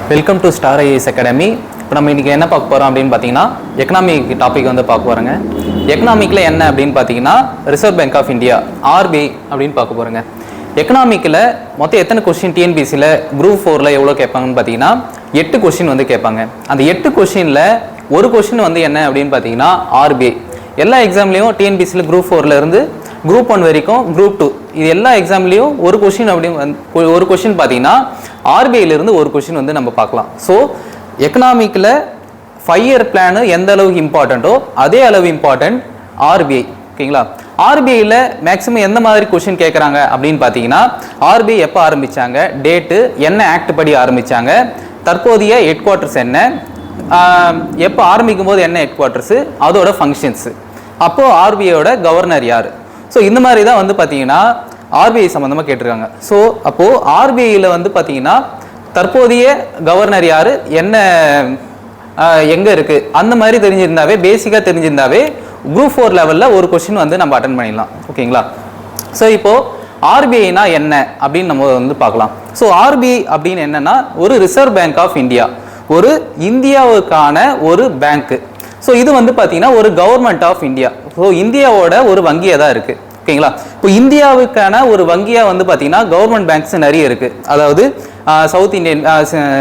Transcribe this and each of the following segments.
Welcome to star IAS academy. இப்போ நம்ம இன்றைக்கி என்ன பார்க்க போகிறோம் அப்படின்னு பார்த்தீங்கன்னா எக்கனாமிக் டாபிக் வந்து பார்க்க போகிறோங்க. எக்கனாமிக்கில் என்ன அப்படின்னு பார்த்தீங்கன்னா reserve bank of India RBI அப்படின்னு பார்க்க போகிறோங்க. எக்கனாமிக்கில் மொத்தம் எத்தனை கொஸ்டின் டிஎன்பிசியில் குரூப் 4ல் எவ்வளோ கேட்பாங்கன்னு பார்த்தீங்கன்னா 8 கொஸ்டின் வந்து கேட்பாங்க. அந்த 8 கொஸ்டினில் ஒரு கொஸ்டின் வந்து என்ன அப்படின்னு பார்த்தீங்கன்னா ஆர்பிஐ. எல்லா எக்ஸாம்லேயும் டிஎன்பிசியில் குரூப் 4ல் இருந்து குரூப் 1 வரைக்கும் குரூப் 2 இது எல்லா எக்ஸாம்லேயும் ஒரு கொஸ்டின் அப்படின்னு ஒரு கொஸ்டின் பார்த்தீங்கன்னா ஆர்பிஐலேருந்து ஒரு கொஸ்டின் வந்து நம்ம பார்க்கலாம். ஸோ எக்கனாமிக்கில் 5 இயர் பிளானு எந்த அளவுக்கு இம்பார்ட்டண்ட்டோ அதே அளவு இம்பார்ட்டன்ட் ஆர்பிஐ. ஓகேங்களா? ஆர்பிஐயில் மேக்ஸிமம் எந்த மாதிரி கொஸ்டின் கேட்குறாங்க அப்படின்னு பார்த்தீங்கன்னா ஆர்பிஐ எப்போ ஆரம்பித்தாங்க, டேட்டு, என்ன ஆக்ட் படி ஆரம்பித்தாங்க, தற்போதைய ஹெட் குவார்ட்டர்ஸ் என்ன, எப்போ ஆரம்பிக்கும் போது என்ன ஹெட் குவார்ட்டர்ஸு, அதோட ஃபங்க்ஷன்ஸு, அப்போது ஆர்பிஐயோட கவர்னர் யார். ஸோ இந்த மாதிரி தான் வந்து பார்த்தீங்கன்னா ஆர்பிஐ சம்மந்தமாக கேட்டிருக்காங்க. ஸோ அப்போது ஆர்பிஐயில் வந்து பார்த்தீங்கன்னா தற்போதைய கவர்னர் யார், என்ன எங்கே இருக்குது, அந்த மாதிரி தெரிஞ்சிருந்தாவே, பேசிக்காக தெரிஞ்சிருந்தாவே குரூப் 4 லெவலில் ஒரு கொஸ்டின் வந்து நம்ம அட்டன் பண்ணிடலாம். ஓகேங்களா? ஸோ இப்போது ஆர்பிஐனா என்ன அப்படின்னு நம்ம வந்து பார்க்கலாம். ஸோ ஆர்பிஐ அப்படின்னு என்னென்னா ஒரு ரிசர்வ் பேங்க் ஆஃப் இந்தியா, ஒரு இந்தியாவுக்கான ஒரு பேங்க்கு. ஸோ இது வந்து பார்த்தீங்கன்னா ஒரு கவர்மெண்ட் ஆஃப் இந்தியா. ஸோ இந்தியாவோட ஒரு வங்கியாக தான் இருக்குது. ஓகேங்களா? இப்போ இந்தியாவுக்கான ஒரு வங்கியாக வந்து பார்த்தீங்கன்னா கவர்மெண்ட் பேங்க்ஸ் நிறைய இருக்குது. அதாவது south Indian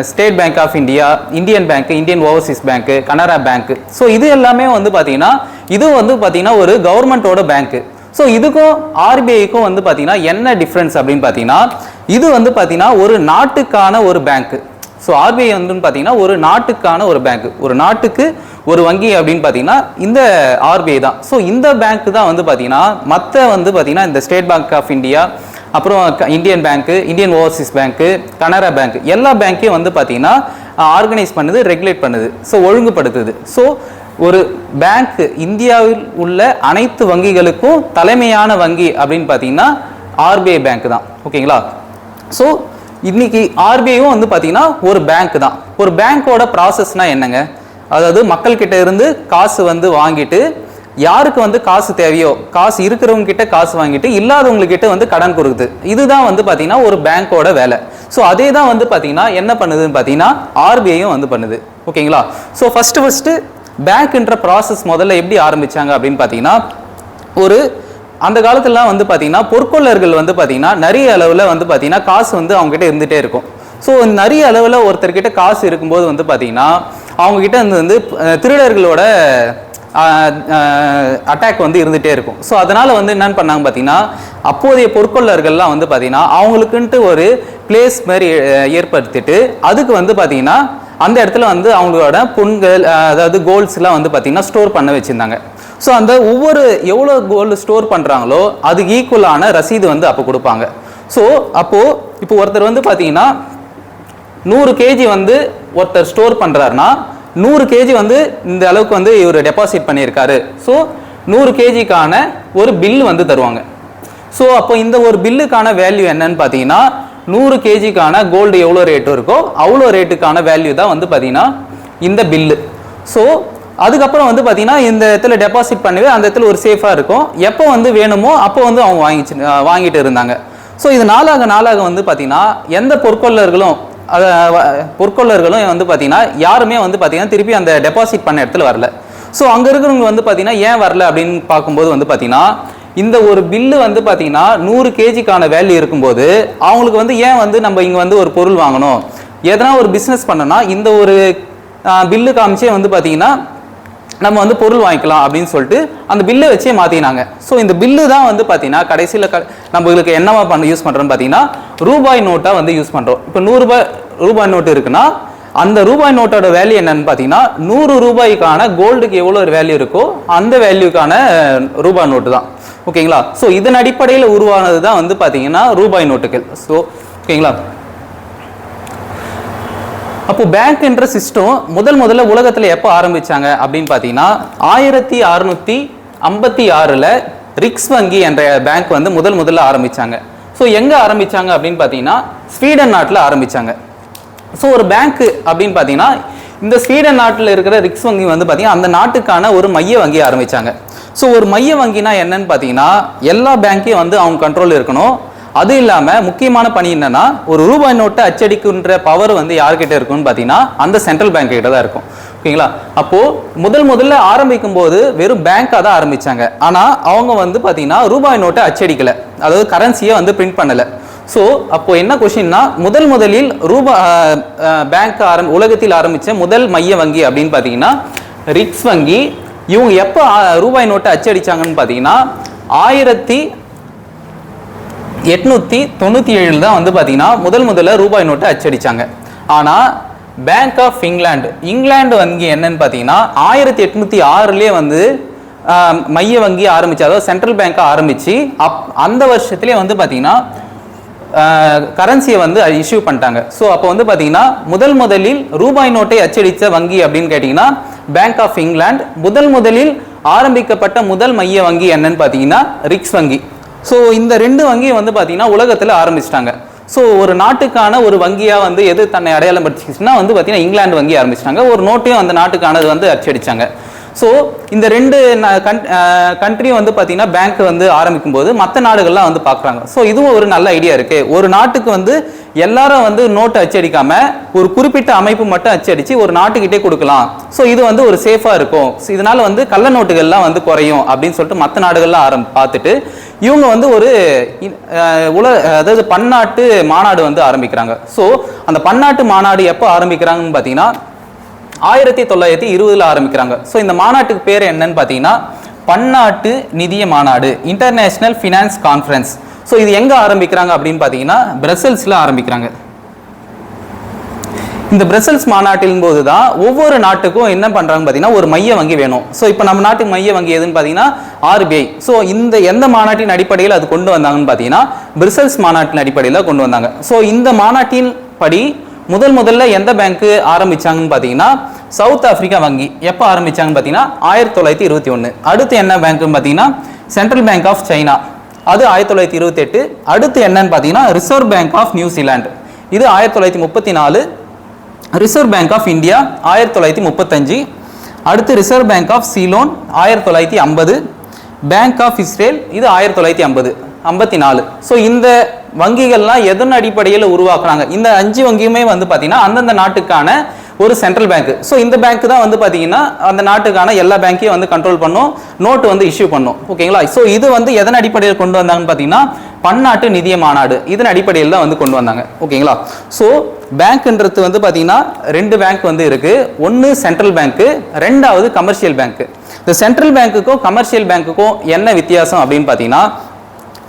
state bank of India, Indian bank, Indian overseas bank, Canara bank. So இது எல்லாமே வந்து பார்த்தீங்கன்னா இது வந்து பார்த்தீங்கன்னா ஒரு கவர்மெண்ட்டோட பேங்க்கு. ஸோ இதுக்கும் ஆர்பிஐக்கும் வந்து பார்த்தீங்கன்னா என்ன டிஃப்ரென்ஸ் அப்படின்னு பார்த்தீங்கன்னா இது வந்து பார்த்தீங்கன்னா ஒரு நாட்டுக்கான ஒரு பேங்க்கு. ஸோ ஆர்பிஐ வந்து பார்த்தீங்கன்னா ஒரு நாட்டுக்கான ஒரு பேங்க், ஒரு நாட்டுக்கு ஒரு வங்கி அப்படின்னு பார்த்தீங்கன்னா இந்த ஆர்பிஐ தான். ஸோ இந்த பேங்க் தான் வந்து பார்த்தீங்கன்னா மற்ற வந்து பார்த்தீங்கன்னா இந்த ஸ்டேட் பேங்க் ஆஃப் இந்தியா, அப்புறம் இந்தியன் பேங்க்கு, Indian overseas bank, Canara bank எல்லா பேங்க்கையும் வந்து பார்த்தீங்கன்னா ஆர்கனைஸ் பண்ணுது, ரெகுலேட் பண்ணுது, ஸோ ஒழுங்குபடுத்துது. ஸோ ஒரு பேங்க் இந்தியாவில் உள்ள அனைத்து வங்கிகளுக்கும் தலைமையான வங்கி அப்படின்னு பார்த்தீங்கன்னா ஆர்பிஐ பேங்க் தான். ஓகேங்களா? ஸோ இன்னைக்கு ஆர்பிஐயும் வந்து பார்த்தீங்கன்னா ஒரு பேங்க் தான். ஒரு பேங்க்கோட ப்ராசஸ்னால் என்னங்க, அதாவது மக்கள்கிட்ட இருந்து காசு வந்து வாங்கிட்டு யாருக்கு வந்து காசு தேவையோ, காசு இருக்கிறவங்க கிட்ட காசு வாங்கிட்டு இல்லாதவங்ககிட்ட வந்து கடன் கொடுக்குது. இதுதான் வந்து பார்த்தீங்கன்னா ஒரு பேங்க்கோட வேலை. ஸோ அதே தான் வந்து பார்த்தீங்கன்னா என்ன பண்ணுதுன்னு பார்த்தீங்கன்னா ஆர்பிஐயும் வந்து பண்ணுது. ஓகேங்களா? ஸோ ஃபஸ்ட்டு பேங்க்ன்ற ப்ராசஸ் முதல்ல எப்படி ஆரம்பித்தாங்க அப்படின்னு பார்த்தீங்கன்னா ஒரு அந்த காலத்துலலாம் வந்து பார்த்தீங்கன்னா பொற்கொள்ளர்கள் வந்து பார்த்தீங்கன்னா நிறைய அளவில் வந்து பார்த்தீங்கன்னா காசு வந்து அவங்ககிட்ட இருந்துகிட்டே இருக்கும். ஸோ நிறைய அளவில் ஒருத்தர்கிட்ட காசு இருக்கும்போது வந்து பார்த்தீங்கன்னா அவங்ககிட்ட வந்து திருடர்களோட அட்டாக் வந்து இருந்துகிட்டே இருக்கும். ஸோ அதனால் வந்து என்னென்னு பண்ணாங்க பார்த்தீங்கன்னா அப்போதைய பொற்கொள்ளர்கள்லாம் வந்து பார்த்தீங்கன்னா அவங்களுக்குன்ட்டு ஒரு பிளேஸ் மாதிரி ஏற்படுத்திட்டு அதுக்கு வந்து பார்த்தீங்கன்னா அந்த இடத்துல வந்து அவங்களோட பொண்கள், அதாவது கோல்ட்ஸ்லாம் வந்து பார்த்தீங்கன்னா ஸ்டோர் பண்ண வச்சுருந்தாங்க. ஸோ அந்த ஒவ்வொரு எவ்வளோ கோல்டு ஸ்டோர் பண்ணுறாங்களோ அதுக்கு ஈக்குவலான ரசீது வந்து அப்போ கொடுப்பாங்க. ஸோ அப்போது இப்போ ஒருத்தர் வந்து பார்த்தீங்கன்னா 100 கேஜி வந்து ஒருத்தர் ஸ்டோர் பண்ணுறாருன்னா 100 கேஜி வந்து இந்த அளவுக்கு வந்து இவர் டெபாசிட் பண்ணியிருக்காரு. ஸோ 100 கேஜிக்கான ஒரு பில் வந்து தருவாங்க. ஸோ அப்போ இந்த ஒரு பில்லுக்கான வேல்யூ என்னன்னு பார்த்தீங்கன்னா 100 கேஜிக்கான கோல்டு எவ்வளோ ரேட்டு இருக்கோ அவ்வளோ ரேட்டுக்கான வேல்யூ தான் வந்து பார்த்தீங்கன்னா இந்த பில்லு. ஸோ அதுக்கப்புறம் வந்து பார்த்தீங்கன்னா இந்த இடத்துல டெபாசிட் பண்ணவே அந்த இடத்துல ஒரு சேஃபாக இருக்கும். எப்போ வந்து வேணுமோ அப்போ வந்து அவங்க வாங்கிட்டு இருந்தாங்க. ஸோ இது நாளாக வந்து பார்த்தீங்கன்னா எந்த பொற்கொள்ளர்களும் வந்து பார்த்தீங்கன்னா யாருமே வந்து பார்த்தீங்கன்னா திருப்பி அந்த டெபாசிட் பண்ண இடத்துல வரல. ஸோ அங்கே இருக்கிறவங்க வந்து பார்த்தீங்கன்னா ஏன் வரல அப்படின்னு பார்க்கும்போது வந்து பார்த்தீங்கன்னா இந்த ஒரு பில்லு வந்து பார்த்தீங்கன்னா 100 கேஜிக்கான வேல்யூ இருக்கும்போது அவங்களுக்கு வந்து ஏன் வந்து நம்ம இங்கே வந்து ஒரு பொருள் வாங்கணும், எதனா ஒரு பிஸ்னஸ் பண்ணோன்னா இந்த ஒரு பில்லு காமிச்சே வந்து பார்த்தீங்கன்னா நம்ம வந்து பொருள் வாங்கிக்கலாம் அப்படின்னு சொல்லிட்டு அந்த பில்லை வச்சே மாற்றினாங்க. ஸோ இந்த பில்லு தான் வந்து பார்த்தீங்கன்னா கடைசியில் நம்மளுக்கு என்னவா யூஸ் பண்ணுறோன்னு பார்த்தீங்கன்னா ரூபாய் நோட்டாக வந்து யூஸ் பண்ணுறோம். இப்போ 100 ரூபாய் நோட்டு இருக்குன்னா அந்த ரூபாய் நோட்டோட வேல்யூ என்னன்னு பார்த்தீங்கன்னா 100 ரூபாய்க்கான கோல்டுக்கு எவ்வளோ வேல்யூ இருக்கோ அந்த வேல்யூக்கான ரூபாய் நோட்டு தான். ஓகேங்களா? ஸோ இதன் அடிப்படையில் உருவானது தான் வந்து பார்த்தீங்கன்னா ரூபாய் நோட்டுகள். ஸோ ஓகேங்களா? அப்போ பேங்க் என்ற சிஸ்டம் முதல்ல உலகத்தில் எப்போ ஆரம்பித்தாங்க அப்படின்னு பார்த்தீங்கன்னா 1656 ரிக்ஸ் வங்கி என்ற பேங்க் வந்து முதல்ல ஆரம்பித்தாங்க. ஸோ எங்கே ஆரம்பித்தாங்க அப்படின்னு பார்த்தீங்கன்னா ஸ்வீடன் நாட்டில் ஆரம்பித்தாங்க. ஸோ ஒரு பேங்க்கு அப்படின்னு பார்த்தீங்கன்னா இந்த ஸ்வீடன் நாட்டில் இருக்கிற ரிக்ஸ் வங்கி வந்து பார்த்தீங்கன்னா அந்த நாட்டுக்கான ஒரு மைய வங்கியை ஆரம்பித்தாங்க. ஸோ ஒரு மைய வங்கினா என்னன்னு பார்த்தீங்கன்னா எல்லா பேங்க்கையும் வந்து அவங்க கண்ட்ரோல் இருக்கணும். அது இல்லாமல் முக்கியமான பணி என்னன்னா ஒரு ரூபாய் நோட்டை அச்சடிக்கின்ற பவர் வந்து யார்கிட்ட இருக்குன்னு பார்த்தீங்கன்னா அந்த சென்ட்ரல் பேங்க் கிட்ட தான் இருக்கும். ஓகேங்களா? அப்போ முதல்ல ஆரம்பிக்கும் போது வெறும் பேங்காக தான் ஆரம்பிச்சாங்க. ஆனால் அவங்க வந்து பார்த்தீங்கன்னா ரூபாய் நோட்டை அச்சடிக்கல, அதாவது கரன்சியை வந்து பிரிண்ட் பண்ணலை. ஸோ அப்போ என்ன கொஸ்டின்னா முதலில் பேங்க் உலகத்தில் ஆரம்பித்த முதல் மைய வங்கி அப்படின்னு பார்த்தீங்கன்னா ரிக்ஸ் வங்கி. இவங்க எப்போ ரூபாய் நோட்டை அச்சடிச்சாங்கன்னு பார்த்தீங்கன்னா 1897 தான் வந்து பார்த்தீங்கன்னா முதல்ல ரூபாய் நோட்டை அச்சடிச்சாங்க. ஆனால் பேங்க் ஆஃப் இங்கிலாந்து வங்கி என்னன்னு பார்த்தீங்கன்னா 1806 வந்து மைய வங்கி ஆரம்பிச்சு, அதாவது சென்ட்ரல் பேங்காக ஆரம்பிச்சு அந்த வருஷத்துலேயே வந்து பார்த்தீங்கன்னா கரன்சியை வந்து இஷ்யூ பண்ணிட்டாங்க. ஸோ அப்போ வந்து பார்த்தீங்கன்னா முதலில் ரூபாய் நோட்டை அச்சடித்த வங்கி அப்படின்னு கேட்டிங்கன்னா பேங்க் ஆஃப் இங்கிலாந்து. முதலில் ஆரம்பிக்கப்பட்ட முதல் மைய வங்கி என்னன்னு பார்த்தீங்கன்னா ரிக்ஸ் வங்கி. ஸோ இந்த 2 வங்கியை வந்து பார்த்தீங்கன்னா உலகத்தில் ஆரம்பிச்சிட்டாங்க. ஸோ ஒரு நாட்டுக்கான ஒரு வங்கியாக வந்து எது தன்னை அடையாளம் படுத்திச்சுன்னா வந்து பார்த்தீங்கன்னா இங்கிலாந்து வங்கி ஆரம்பிச்சிட்டாங்க. ஒரு நோட்டையும் அந்த நாட்டுக்கானது வந்து அச்சடிச்சாங்க. ஸோ இந்த 2 கண்ட்ரியும் வந்து பார்த்தீங்கன்னா பேங்க் வந்து ஆரம்பிக்கும் போது மற்ற நாடுகள்லாம் வந்து பார்க்குறாங்க. ஸோ இதுவும் ஒரு நல்ல ஐடியா இருக்குது. ஒரு நாட்டுக்கு வந்து எல்லாரும் வந்து நோட்டு அச்சடிக்காம ஒரு குறிப்பிட்ட அமைப்பு மட்டும் அச்சடித்து ஒரு நாட்டுக்கிட்டே கொடுக்கலாம். ஸோ இது வந்து ஒரு சேஃபாக இருக்கும். இதனால வந்து கள்ள நோட்டுகள்லாம் வந்து குறையும் அப்படின்னு சொல்லிட்டு மற்ற நாடுகள்லாம் பார்த்துட்டு இவங்க வந்து ஒரு அதாவது பன்னாட்டு மாநாடு வந்து ஆரம்பிக்கிறாங்க. ஸோ அந்த பன்னாட்டு மாநாடு எப்போ ஆரம்பிக்கிறாங்கன்னு பார்த்தீங்கன்னா 1920 ஆரம்பிக்கிறாங்க. ஸோ இந்த மாநாட்டுக்கு பேர் என்னன்னு பார்த்தீங்கன்னா பன்னாட்டு நிதிய மாநாடு, இன்டர்நேஷனல் ஃபினான்ஸ் கான்ஃபரன்ஸ். ஸோ இது எங்கே ஆரம்பிக்கிறாங்க அப்படின்னு பார்த்தீங்கன்னா பிரசல்ஸில் ஆரம்பிக்கிறாங்க. இந்த பிரசல்ஸ் மாநாட்டின் போது தான் ஒவ்வொரு நாட்டுக்கும் என்ன பண்ணுறாங்க பார்த்தீங்கன்னா ஒரு மைய வங்கி வேணும். ஸோ இப்போ நம்ம நாட்டுக்கு மைய வங்கி எதுன்னு பார்த்தீங்கன்னா RBI. ஸோ இந்த எந்த மாநாட்டின் அடிப்படையில் அது கொண்டு வந்தாங்கன்னு பார்த்தீங்கன்னா பிரசல்ஸ் மாநாட்டின் அடிப்படையில் கொண்டு வந்தாங்க. ஸோ இந்த மாநாட்டின் படி முதல்ல எந்த பேங்க் ஆரம்பிச்சாங்கன்னு பார்த்தீங்கன்னா சவுத் ஆப்பிரிக்கா வங்கி. எப்போ ஆரம்பிச்சாங்கன்னு பார்த்தீங்கன்னா 1921. அடுத்து என்ன பேங்க்னு பார்த்தீங்கன்னா சென்ட்ரல் பேங்க் ஆஃப் சைனா, அது 1928. அடுத்து என்னன்னு பார்த்தீங்கன்னா ரிசர்வ் பேங்க் ஆஃப் நியூசிலாந்து, இது 1934. Reserve bank of India 1935. அடுத்து reserve bank of Ceylon 1950. Bank of Israel இது 1954. ஸோ இந்த வங்கிகள்லாம் எதன் அடிப்படையில் உருவாக்குறாங்க? இந்த 5 வங்கியுமே வந்து பார்த்தீங்கன்னா அந்தந்த நாட்டுக்கான ஒரு சென்ட்ரல் பேங்க். ஸோ இந்த பேங்க் தான் வந்து பார்த்தீங்கன்னா அந்த நாட்டுக்கான எல்லா பேங்க்கையும் வந்து கண்ட்ரோல் பண்ணும், நோட்டு வந்து இஷ்யூ பண்ணும். ஓகேங்களா? ஸோ இது வந்து எதன் அடிப்படையில் கொண்டு வந்தாங்கன்னு பார்த்தீங்கன்னா பன்னாட்டு நிதிய மாநாடு, இதன் அடிப்படையில் தான் வந்து கொண்டு வந்தாங்க. ஓகேங்களா? ஸோ பேங்க்ன்றது வந்து பார்த்தீங்கன்னா 2 பேங்க் வந்து இருக்கு. ஒன்று சென்ட்ரல் பேங்க்கு, 2வது கமர்ஷியல் பேங்க். இந்த சென்ட்ரல் பேங்க்குக்கும் கமர்ஷியல் பேங்க்குக்கும் என்ன வித்தியாசம் அப்படின்னு பார்த்தீங்கன்னா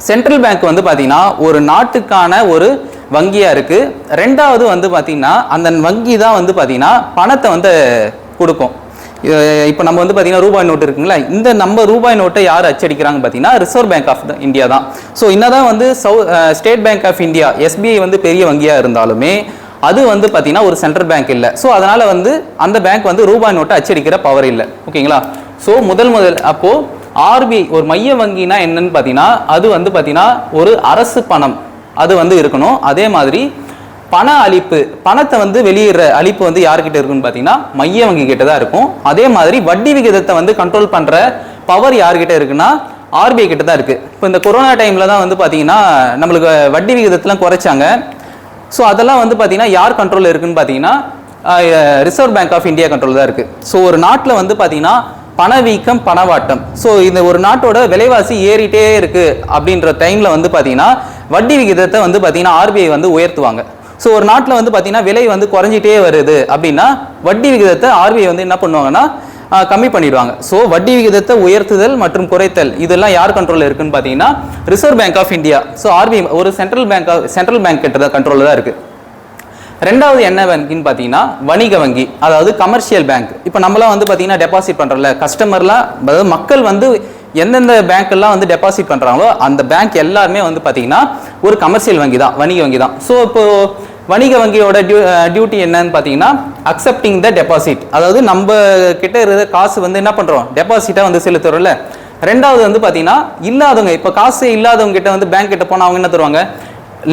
சென்ட்ரல் பேங்க் வந்து பார்த்தீங்கன்னா ஒரு நாட்டுக்கான ஒரு வங்கியாக இருக்குது. 2வது வந்து பார்த்தீங்கன்னா அந்த வங்கி தான் வந்து பார்த்தீங்கன்னா பணத்தை வந்து கொடுக்கும். இப்போ நம்ம வந்து பார்த்தீங்கன்னா ரூபாய் நோட்டு இருக்குங்களா, இந்த நம்ம ரூபாய் நோட்டை யார் அச்சடிக்கிறாங்க பார்த்தீங்கன்னா ரிசர்வ் பேங்க் ஆஃப் இந்தியா தான். ஸோ என்னதான் வந்து state bank of India SBI வந்து பெரிய வங்கியாக இருந்தாலுமே அது வந்து பார்த்தீங்கன்னா ஒரு சென்ட்ரல் பேங்க் இல்லை. ஸோ அதனால வந்து அந்த பேங்க் வந்து ரூபாய் நோட்டை அச்சடிக்கிற பவர் இல்லை. ஓகேங்களா? ஸோ முதல் அப்போது RBI ஒரு மைய வங்கினா என்னன்னு பார்த்தீங்கன்னா அது வந்து பார்த்தீங்கன்னா ஒரு அரசு பணம் அது வந்து இருக்கணும். அதே மாதிரி பண அளிப்பு, பணத்தை வந்து வெளியிடுற அளிப்பு வந்து யார்கிட்ட இருக்குன்னு பார்த்தீங்கன்னா மைய வங்கி கிட்ட தான் இருக்கும். அதே மாதிரி வட்டி விகிதத்தை வந்து கண்ட்ரோல் பண்ணுற பவர் யார்கிட்ட இருக்குன்னா RBI கிட்ட தான் இருக்குது. இப்போ இந்த கொரோனா டைமில் தான் வந்து பார்த்தீங்கன்னா நம்மளுக்கு வட்டி விகிதத்தெலாம் குறைச்சாங்க. ஸோ அதெல்லாம் வந்து பார்த்தீங்கன்னா யார் கண்ட்ரோலில் இருக்குன்னு பார்த்தீங்கன்னா reserve bank of India control தான் இருக்குது. ஸோ ஒரு நாட்டில் வந்து பார்த்தீங்கன்னா பணவீக்கம், பணவாட்டம், ஸோ இந்த ஒரு நாட்டோட விலைவாசி ஏறிட்டே இருக்குது அப்படின்ற டைமில் வந்து பார்த்தீங்கன்னா வட்டி விகிதத்தை வந்து பார்த்தீங்கன்னா RBI வந்து உயர்த்துவாங்க. ஸோ ஒரு நாட்டில் வந்து பார்த்தீங்கன்னா விலை வந்து குறைஞ்சிட்டே வருது அப்படின்னா வட்டி விகிதத்தை RBI வந்து என்ன பண்ணுவாங்கன்னா கம்மி பண்ணிடுவாங்க. ஸோ வட்டி விகிதத்தை உயர்த்துதல் மற்றும் குறைத்தல் இதெல்லாம் யார் கண்ட்ரோலில் இருக்குன்னு பார்த்தீங்கன்னா reserve bank of India. So RBI ஒரு சென்ட்ரல் பேங்க் கிட்ட தான் கண்ட்ரோலில் தான் இருக்குது. 2வது என்ன வங்கின்னு பார்த்தீங்கன்னா வணிக வங்கி, அதாவது கமர்ஷியல் பேங்க். இப்போ நம்மளாம் வந்து பார்த்தீங்கன்னா டெபாசிட் பண்ணுறோம்ல, கஸ்டமர்லாம் அதாவது மக்கள் வந்து எந்தெந்த பேங்க்கெல்லாம் வந்து டெபாசிட் பண்ணுறாங்களோ அந்த பேங்க் எல்லாருமே வந்து பார்த்தீங்கன்னா ஒரு கமர்ஷியல் வங்கி தான், வணிக வங்கி தான். ஸோ இப்போது வணிக வங்கியோட டியூட்டி என்னன்னு பார்த்தீங்கன்னா அக்செப்டிங் த டெபாசிட், அதாவது நம்ம கிட்ட இருக்கிற காசு வந்து என்ன பண்ணுறோம் டெபாசிட்டாக வந்து செலுத்துறோம்ல. 2வது வந்து பார்த்தீங்கன்னா இல்லாதவங்க, இப்போ காசு இல்லாதவங்க கிட்ட வந்து பேங்க் கிட்ட போனால் அவங்க என்ன தருவாங்க,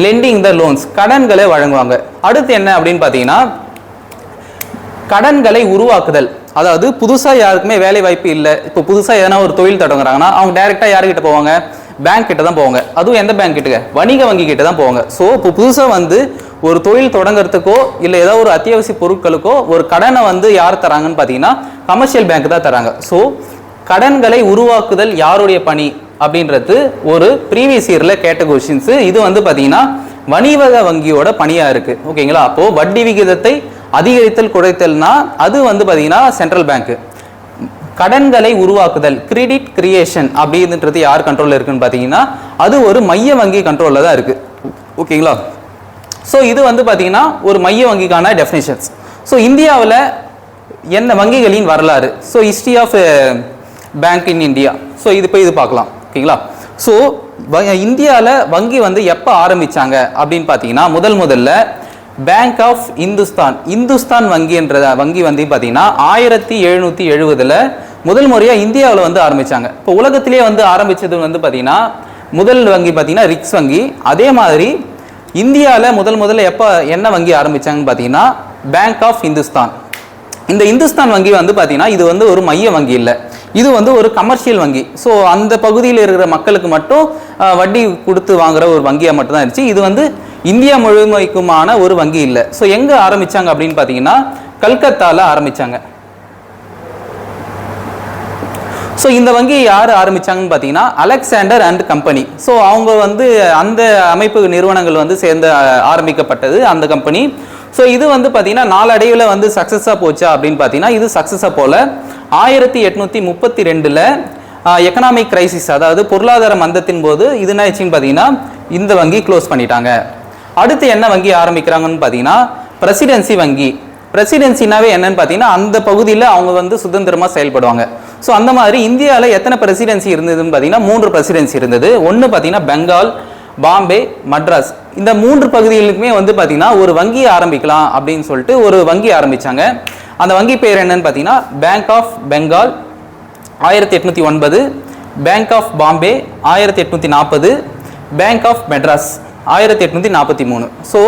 லெண்டிங் த லோன்ஸ், கடன்களை வழங்குவாங்க. அடுத்து என்ன அப்படின்னு பார்த்தீங்கன்னா கடன்களை உருவாக்குதல், அதாவது புதுசாக யாருக்குமே வேலை வாய்ப்பு இல்லை, இப்போ புதுசாக எதனா ஒரு தொழில் தொடங்குறாங்கன்னா அவங்க டைரெக்டாக யாருக்கிட்ட போவாங்க, பேங்க் கிட்ட தான் போவாங்க. அதுவும் எந்த பேங்க் கிட்ட? வணிக வங்கி கிட்ட தான் போவாங்க. ஸோ இப்போ புதுசாக வந்து ஒரு தொழில் தொடங்குறதுக்கோ இல்லை ஏதோ ஒரு அத்தியாவசிய பொருட்களுக்கோ ஒரு கடனை வந்து யார் தராங்கன்னு பார்த்தீங்கன்னா கமர்ஷியல் பேங்க் தான் தராங்க. ஸோ கடன்களை உருவாக்குதல் யாருடைய பணி அப்படின்றது ஒரு ப்ரீவியஸ் இயரில் கேட்ட கொஸ்டின்ஸு. இது வந்து பார்த்தீங்கன்னா வணிக வங்கியோட பணியாக இருக்குது. ஓகேங்களா? அப்போது வட்டி விகிதத்தை அதிகரித்தல் குறைத்தல்னா அது வந்து பார்த்தீங்கன்னா சென்ட்ரல் பேங்க்கு. கடன்களை உருவாக்குதல் கிரெடிட் கிரியேஷன் அப்படின்றது யார் கண்ட்ரோலில் இருக்குன்னு பார்த்தீங்கன்னா அது ஒரு மைய வங்கி கண்ட்ரோலில் தான் இருக்குது. ஓகேங்களா? ஸோ இது வந்து பார்த்தீங்கன்னா ஒரு மைய வங்கிக்கான டெஃபினேஷன்ஸ். ஸோ இந்தியாவில் என்ன வங்கிகளின் வரலாறு, so history of bank in India. So இது போய் இது பார்க்கலாம். ஓகேங்களா? ஸோ இந்தியாவில் வங்கி வந்து எப்போ ஆரம்பித்தாங்க அப்படின்னு பார்த்தீங்கன்னா முதல்ல பேங்க் ஆஃப் இந்துஸ்தான் வங்கி என்ற வங்கி வந்து பார்த்தீங்கன்னா 1770 முதல் முறையாக இந்தியாவில் வந்து ஆரம்பித்தாங்க. இப்போ உலகத்திலேயே வந்து ஆரம்பித்தது வந்து பார்த்தீங்கன்னா முதல் வங்கி பார்த்தீங்கன்னா ரிக்ஸ் வங்கி. அதே மாதிரி இந்தியாவில் முதல்ல எப்போ என்ன வங்கி ஆரம்பித்தாங்கன்னு பார்த்தீங்கன்னா பேங்க் ஆஃப் இந்துஸ்தான். இந்த இந்துஸ்தான் வங்கி வந்து பார்த்தீங்கன்னா இது வந்து ஒரு மைய வங்கி இல்லை, இது வந்து ஒரு கமர்ஷியல் வங்கி. ஸோ அந்த பகுதியில் இருக்கிற மக்களுக்கு மட்டும் வட்டி கொடுத்து வாங்குற ஒரு வங்கியாக மட்டும்தான் இருந்துச்சு. இது வந்து இந்தியா முழுமைக்குமான ஒரு வங்கி இல்லை. ஸோ எங்கே ஆரம்பித்தாங்க அப்படின்னு பார்த்தீங்கன்னா கல்கத்தாவில் ஆரம்பித்தாங்க. ஸோ இந்த வங்கி யார் ஆரம்பித்தாங்கன்னு பார்த்தீங்கன்னா அலெக்சாண்டர் அண்ட் கம்பெனி. ஸோ அவங்க வந்து அந்த அமைப்பு நிறுவனங்கள் வந்து சேர்ந்து ஆரம்பிக்கப்பட்டது அந்த கம்பெனி. ஸோ இது வந்து பார்த்தீங்கன்னா நாளடைவில் வந்து சக்ஸஸாக போச்சா அப்படின்னு பார்த்தீங்கன்னா இது சக்ஸஸாக போல. 1832 எக்கனாமிக் கிரைசிஸ், அதாவது பொருளாதார மந்தத்தின் போது இது என்ன ஆச்சுன்னு பார்த்தீங்கன்னா இந்த வங்கி க்ளோஸ் பண்ணிட்டாங்க. அடுத்து என்ன வங்கி ஆரம்பிக்கிறாங்கன்னு பார்த்தீங்கன்னா பிரசிடென்சி வங்கி. பிரசிடென்சினாவே என்னன்னு பார்த்தீங்கன்னா அந்த பகுதியில் அவங்க வந்து சுதந்திரமாக செயல்படுவாங்க. ஸோ அந்த மாதிரி இந்தியாவில் எத்தனை பிரசிடென்சி இருந்ததுன்னு பார்த்தீங்கன்னா 3 பிரசிடென்சி இருந்தது. ஒன்று பார்த்தீங்கன்னா பெங்கால், பாம்பே, மட்ராஸ். இந்த 3 பகுதிகளுக்குமே வந்து பார்த்தீங்கன்னா ஒரு வங்கியை ஆரம்பிக்கலாம் அப்படின்னு சொல்லிட்டு ஒரு வங்கி ஆரம்பித்தாங்க. அந்த வங்கி பேர் என்னன்னு பார்த்தீங்கன்னா bank of Bengal 1809, bank of Bombay 1840, bank of Madras 1843. So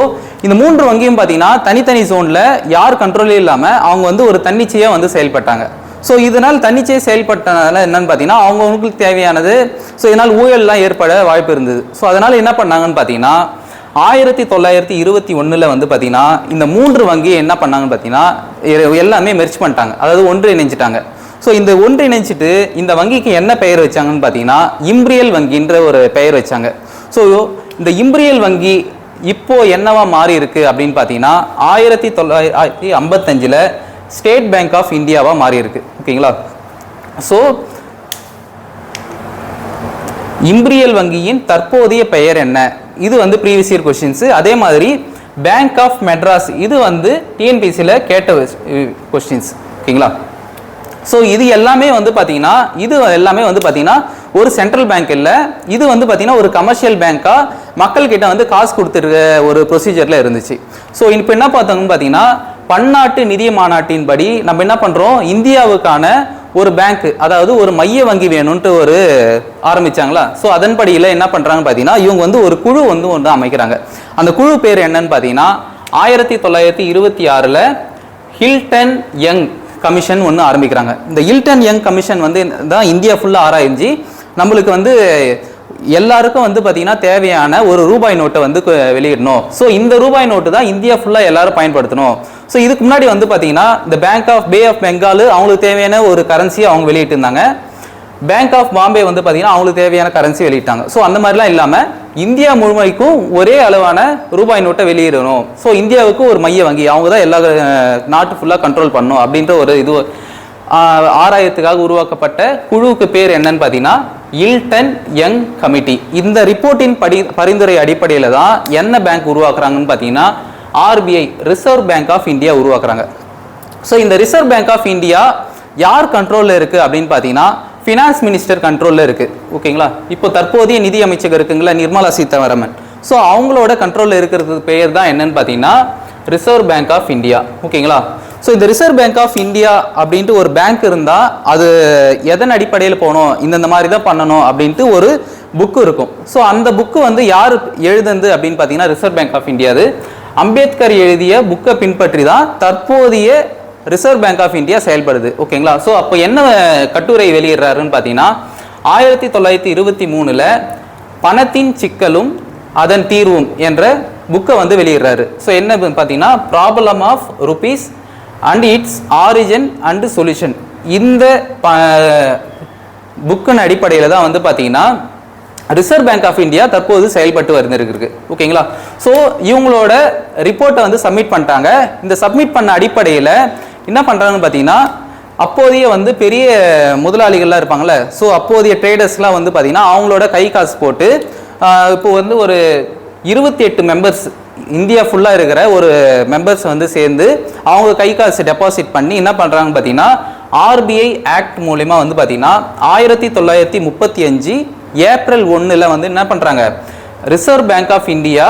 இந்த 3 வங்கியும் பார்த்தீங்கன்னா தனித்தனி ஜோனில் யார் கண்ட்ரோலே இல்லாமல் அவங்க வந்து ஒரு தன்னிச்சையாக வந்து செயல்பட்டாங்க. ஸோ இதனால் தன்னிச்சையை செயல்பட்டனால என்னன்னு பார்த்தீங்கன்னா அவங்களுக்கு தேவையானது, ஸோ இதனால் ஊழல்லாம் ஏற்பட வாய்ப்பு இருந்தது. ஸோ அதனால் என்ன பண்ணாங்கன்னு பார்த்தீங்கன்னா 1921 வந்து பார்த்தீங்கன்னா இந்த 3 வங்கியை என்ன பண்ணாங்கன்னு பார்த்தீங்கன்னா எல்லாமே மெர்ஜ் பண்ணிட்டாங்க, அதாவது ஒன்றிணைஞ்சிட்டாங்க. ஸோ இந்த ஒன்றிணைஞ்சிட்டு இந்த வங்கிக்கு என்ன பெயர் வச்சாங்கன்னு பார்த்தீங்கன்னா இம்பீரியல் வங்கின்ற ஒரு பெயர் வச்சாங்க. ஸோ இந்த இம்பீரியல் வங்கி இப்போ என்னவா மாறி இருக்கு அப்படின்னு பார்த்தீங்கன்னா 1955 ஸ்டேட் பேங்க் ஆஃப் இந்தியாவாக மாறி இருக்கு. ஓகேங்களா? ஸோ இம்பீரியல் வங்கியின் தற்போதைய பெயர் என்ன, இது வந்து ப்ரீவியஸ் இயர் கொஸ்டின்ஸ். அதே மாதிரி பேங்க் ஆஃப் மெட்ராஸ் இது வந்து டிஎன்பிசியில் கேட்ட கொஸ்டின்ஸ். ஓகேங்களா? ஸோ இது எல்லாமே வந்து பார்த்தீங்கன்னா ஒரு சென்ட்ரல் பேங்க் இல்லை, இது வந்து பார்த்தீங்கன்னா ஒரு கமர்ஷியல் பேங்காக மக்கள்கிட்ட வந்து காசு கொடுத்துருக்க ஒரு ப்ரொசீஜரில் இருந்துச்சு. ஸோ இப்போ என்ன பார்த்தோம்னு பார்த்தீங்கன்னா பன்னாட்டு நிதிய மாநாட்டின்படி நம்ம என்ன பண்ணுறோம், இந்தியாவுக்கான ஒரு பேங்க், அதாவது ஒரு மைய வங்கி வேணும்ன்ட்டு ஒரு ஆரம்பிச்சாங்களா. ஸோ அதன்படியில் என்ன பண்ணுறாங்கன்னு பார்த்தீங்கன்னா இவங்க வந்து ஒரு குழு வந்து ஒன்று அமைக்கிறாங்க. அந்த குழு பேர் என்னன்னு பார்த்தீங்கன்னா 1926 ஹில்டன் யங் கமிஷன் ஒன்று ஆரம்பிக்கிறாங்க. இந்த ஹில்டன் யங் கமிஷன் வந்து தான் இந்தியா ஃபுல்லாக ஆராய்ச்சி நம்மளுக்கு வந்து எல்லாருக்கும் வந்து பார்த்தீங்கன்னா தேவையான ஒரு ரூபாய் நோட்டை வந்து வெளியிடணும். ஸோ இந்த ரூபாய் நோட்டு தான் இந்தியா ஃபுல்லாக எல்லாரும் பயன்படுத்தணும். ஸோ இதுக்கு முன்னாடி வந்து பார்த்தீங்கன்னா இந்த bank of bay of Bengal அவங்களுக்கு தேவையான ஒரு கரன்சியை அவங்க வெளியிட்டு இருந்தாங்க. பேங்க் ஆஃப் பாம்பே வந்து பார்த்தீங்கன்னா அவங்களுக்கு தேவையான கரன்சி வெளியிட்டாங்க. ஸோ அந்த மாதிரிலாம் இல்லாமல் இந்தியா முழுமைக்கும் ஒரே அளவான ரூபாய் நோட்டை வெளியிடணும். ஸோ இந்தியாவுக்கு ஒரு மைய வங்கி, அவங்க தான் எல்லா நாட்டு ஃபுல்லாக கண்ட்ரோல் பண்ணணும் அப்படின்ற ஒரு இது ஆராயத்துக்காக உருவாக்கப்பட்ட குழுவுக்கு பேர் என்னன்னு பார்த்தீங்கன்னா ஹில்டன் யங் கமிட்டி. இந்த ரிப்போர்ட்டின் பரிந்துரை அடிப்படையில் தான் என்ன பேங்க் உருவாக்குறாங்கன்னு பார்த்தீங்கன்னா RBI, reserve bank of India உருவாக்குறாங்க. ஸோ இந்த ரிசர்வ் பேங்க் ஆஃப் இந்தியா யார் கண்ட்ரோலில் இருக்குது அப்படின்னு பார்த்தீங்கன்னா ஃபினான்ஸ் மினிஸ்டர் கண்ட்ரோலில் இருக்குது. ஓகேங்களா? இப்போ தற்போதைய நிதி அமைச்சர் இருக்குங்களா நிர்மலா சீதாராமன், ஸோ அவங்களோட கண்ட்ரோலில் இருக்கிறது பெயர் தான் என்னன்னு பார்த்தீங்கன்னா ரிசர்வ் பேங்க் ஆஃப் இந்தியா. ஓகேங்களா? ஸோ இந்த ரிசர்வ் பேங்க் ஆஃப் இந்தியா அப்படின்ட்டு ஒரு பேங்க் இருந்தால் அது எதன் அடிப்படையில் போகணும், இந்த மாதிரி தான் பண்ணணும் அப்படின்ட்டு ஒரு புக்கு இருக்கும். ஸோ அந்த புக்கு வந்து யார் எழுதுந்து அப்படின்னு பார்த்தீங்கன்னா ரிசர்வ் பேங்க் ஆஃப் இந்தியா. அது அம்பேத்கர் எழுதிய புக்கை பின்பற்றி தான் தற்போதைய ரிசர்வ் பேங்க் ஆஃப் இந்தியா செயல்படுது. ஓகேங்களா? ஸோ அப்போ என்ன கட்டுரை வெளியிடுறாருன்னு பார்த்தீங்கன்னா 1923 பணத்தின் சிக்கலும் அதன் தீர்வும் என்ற புக்கை வந்து வெளியிடுறாரு. ஸோ என்ன பார்த்தீங்கன்னா problem of rupees and its origin and solution. இந்த புக்கின் அடிப்படையில் தான் வந்து பார்த்தீங்கன்னா ரிசர்வ் பேங்க் ஆஃப் இந்தியா தற்போது செயல்பட்டு வந்துருக்கு. ஓகேங்களா? ஸோ இவங்களோட ரிப்போர்ட்டை வந்து சப்மிட் பண்ணிட்டாங்க. இந்த சப்மிட் பண்ண அடிப்படையில் என்ன பண்ணுறாங்கன்னு பார்த்தீங்கன்னா அப்போதைய வந்து பெரிய முதலாளிகள்லாம் இருப்பாங்கள்ல, ஸோ அப்போதைய ட்ரேடர்ஸ்லாம் வந்து பார்த்தீங்கன்னா அவங்களோட கை காசு போட்டு இப்போ வந்து ஒரு 28 மெம்பர்ஸ் இந்தியா ஃபுல்லாக இருக்கிற ஒரு மெம்பர்ஸ் வந்து சேர்ந்து அவங்க கை காசு டெபாசிட் பண்ணி என்ன பண்ணுறாங்கன்னு பார்த்தீங்கன்னா ஆர்பிஐ ஆக்ட் மூலிமா வந்து பார்த்தீங்கன்னா 1935 ஏப்ரல் 1 வந்து என்ன பண்ணுறாங்க, ரிசர்வ் பேங்க் ஆஃப் இந்தியா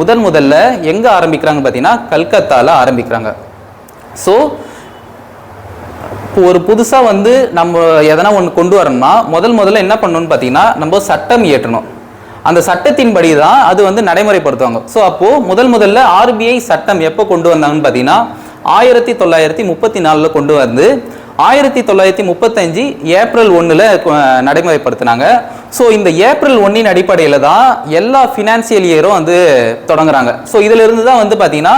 முதல்ல எங்கே ஆரம்பிக்கிறாங்க பார்த்தீங்கன்னா கல்கத்தாவில் ஆரம்பிக்கிறாங்க. ஸோ இப்போ ஒரு புதுசாக வந்து நம்ம எதனா ஒன்று கொண்டு வரணும்னா முதல்ல என்ன பண்ணணும்னு பார்த்தீங்கன்னா நம்ம சட்டம் இயற்றணும். அந்த சட்டத்தின்படி தான் அது வந்து நடைமுறைப்படுத்துவாங்க. ஸோ அப்போது முதல்ல ஆர்பிஐ சட்டம் எப்போ கொண்டு வந்தாங்கன்னு பார்த்தீங்கன்னா 1934 கொண்டு வந்து 1935 ஏப்ரல் 1 நடைமுறைப்படுத்தினாங்க. ஸோ இந்த ஏப்ரல் 1 அடிப்படையில் தான் எல்லா ஃபினான்சியல் இயரும் வந்து தொடங்குறாங்க. ஸோ இதிலிருந்து தான் வந்து பார்த்தீங்கன்னா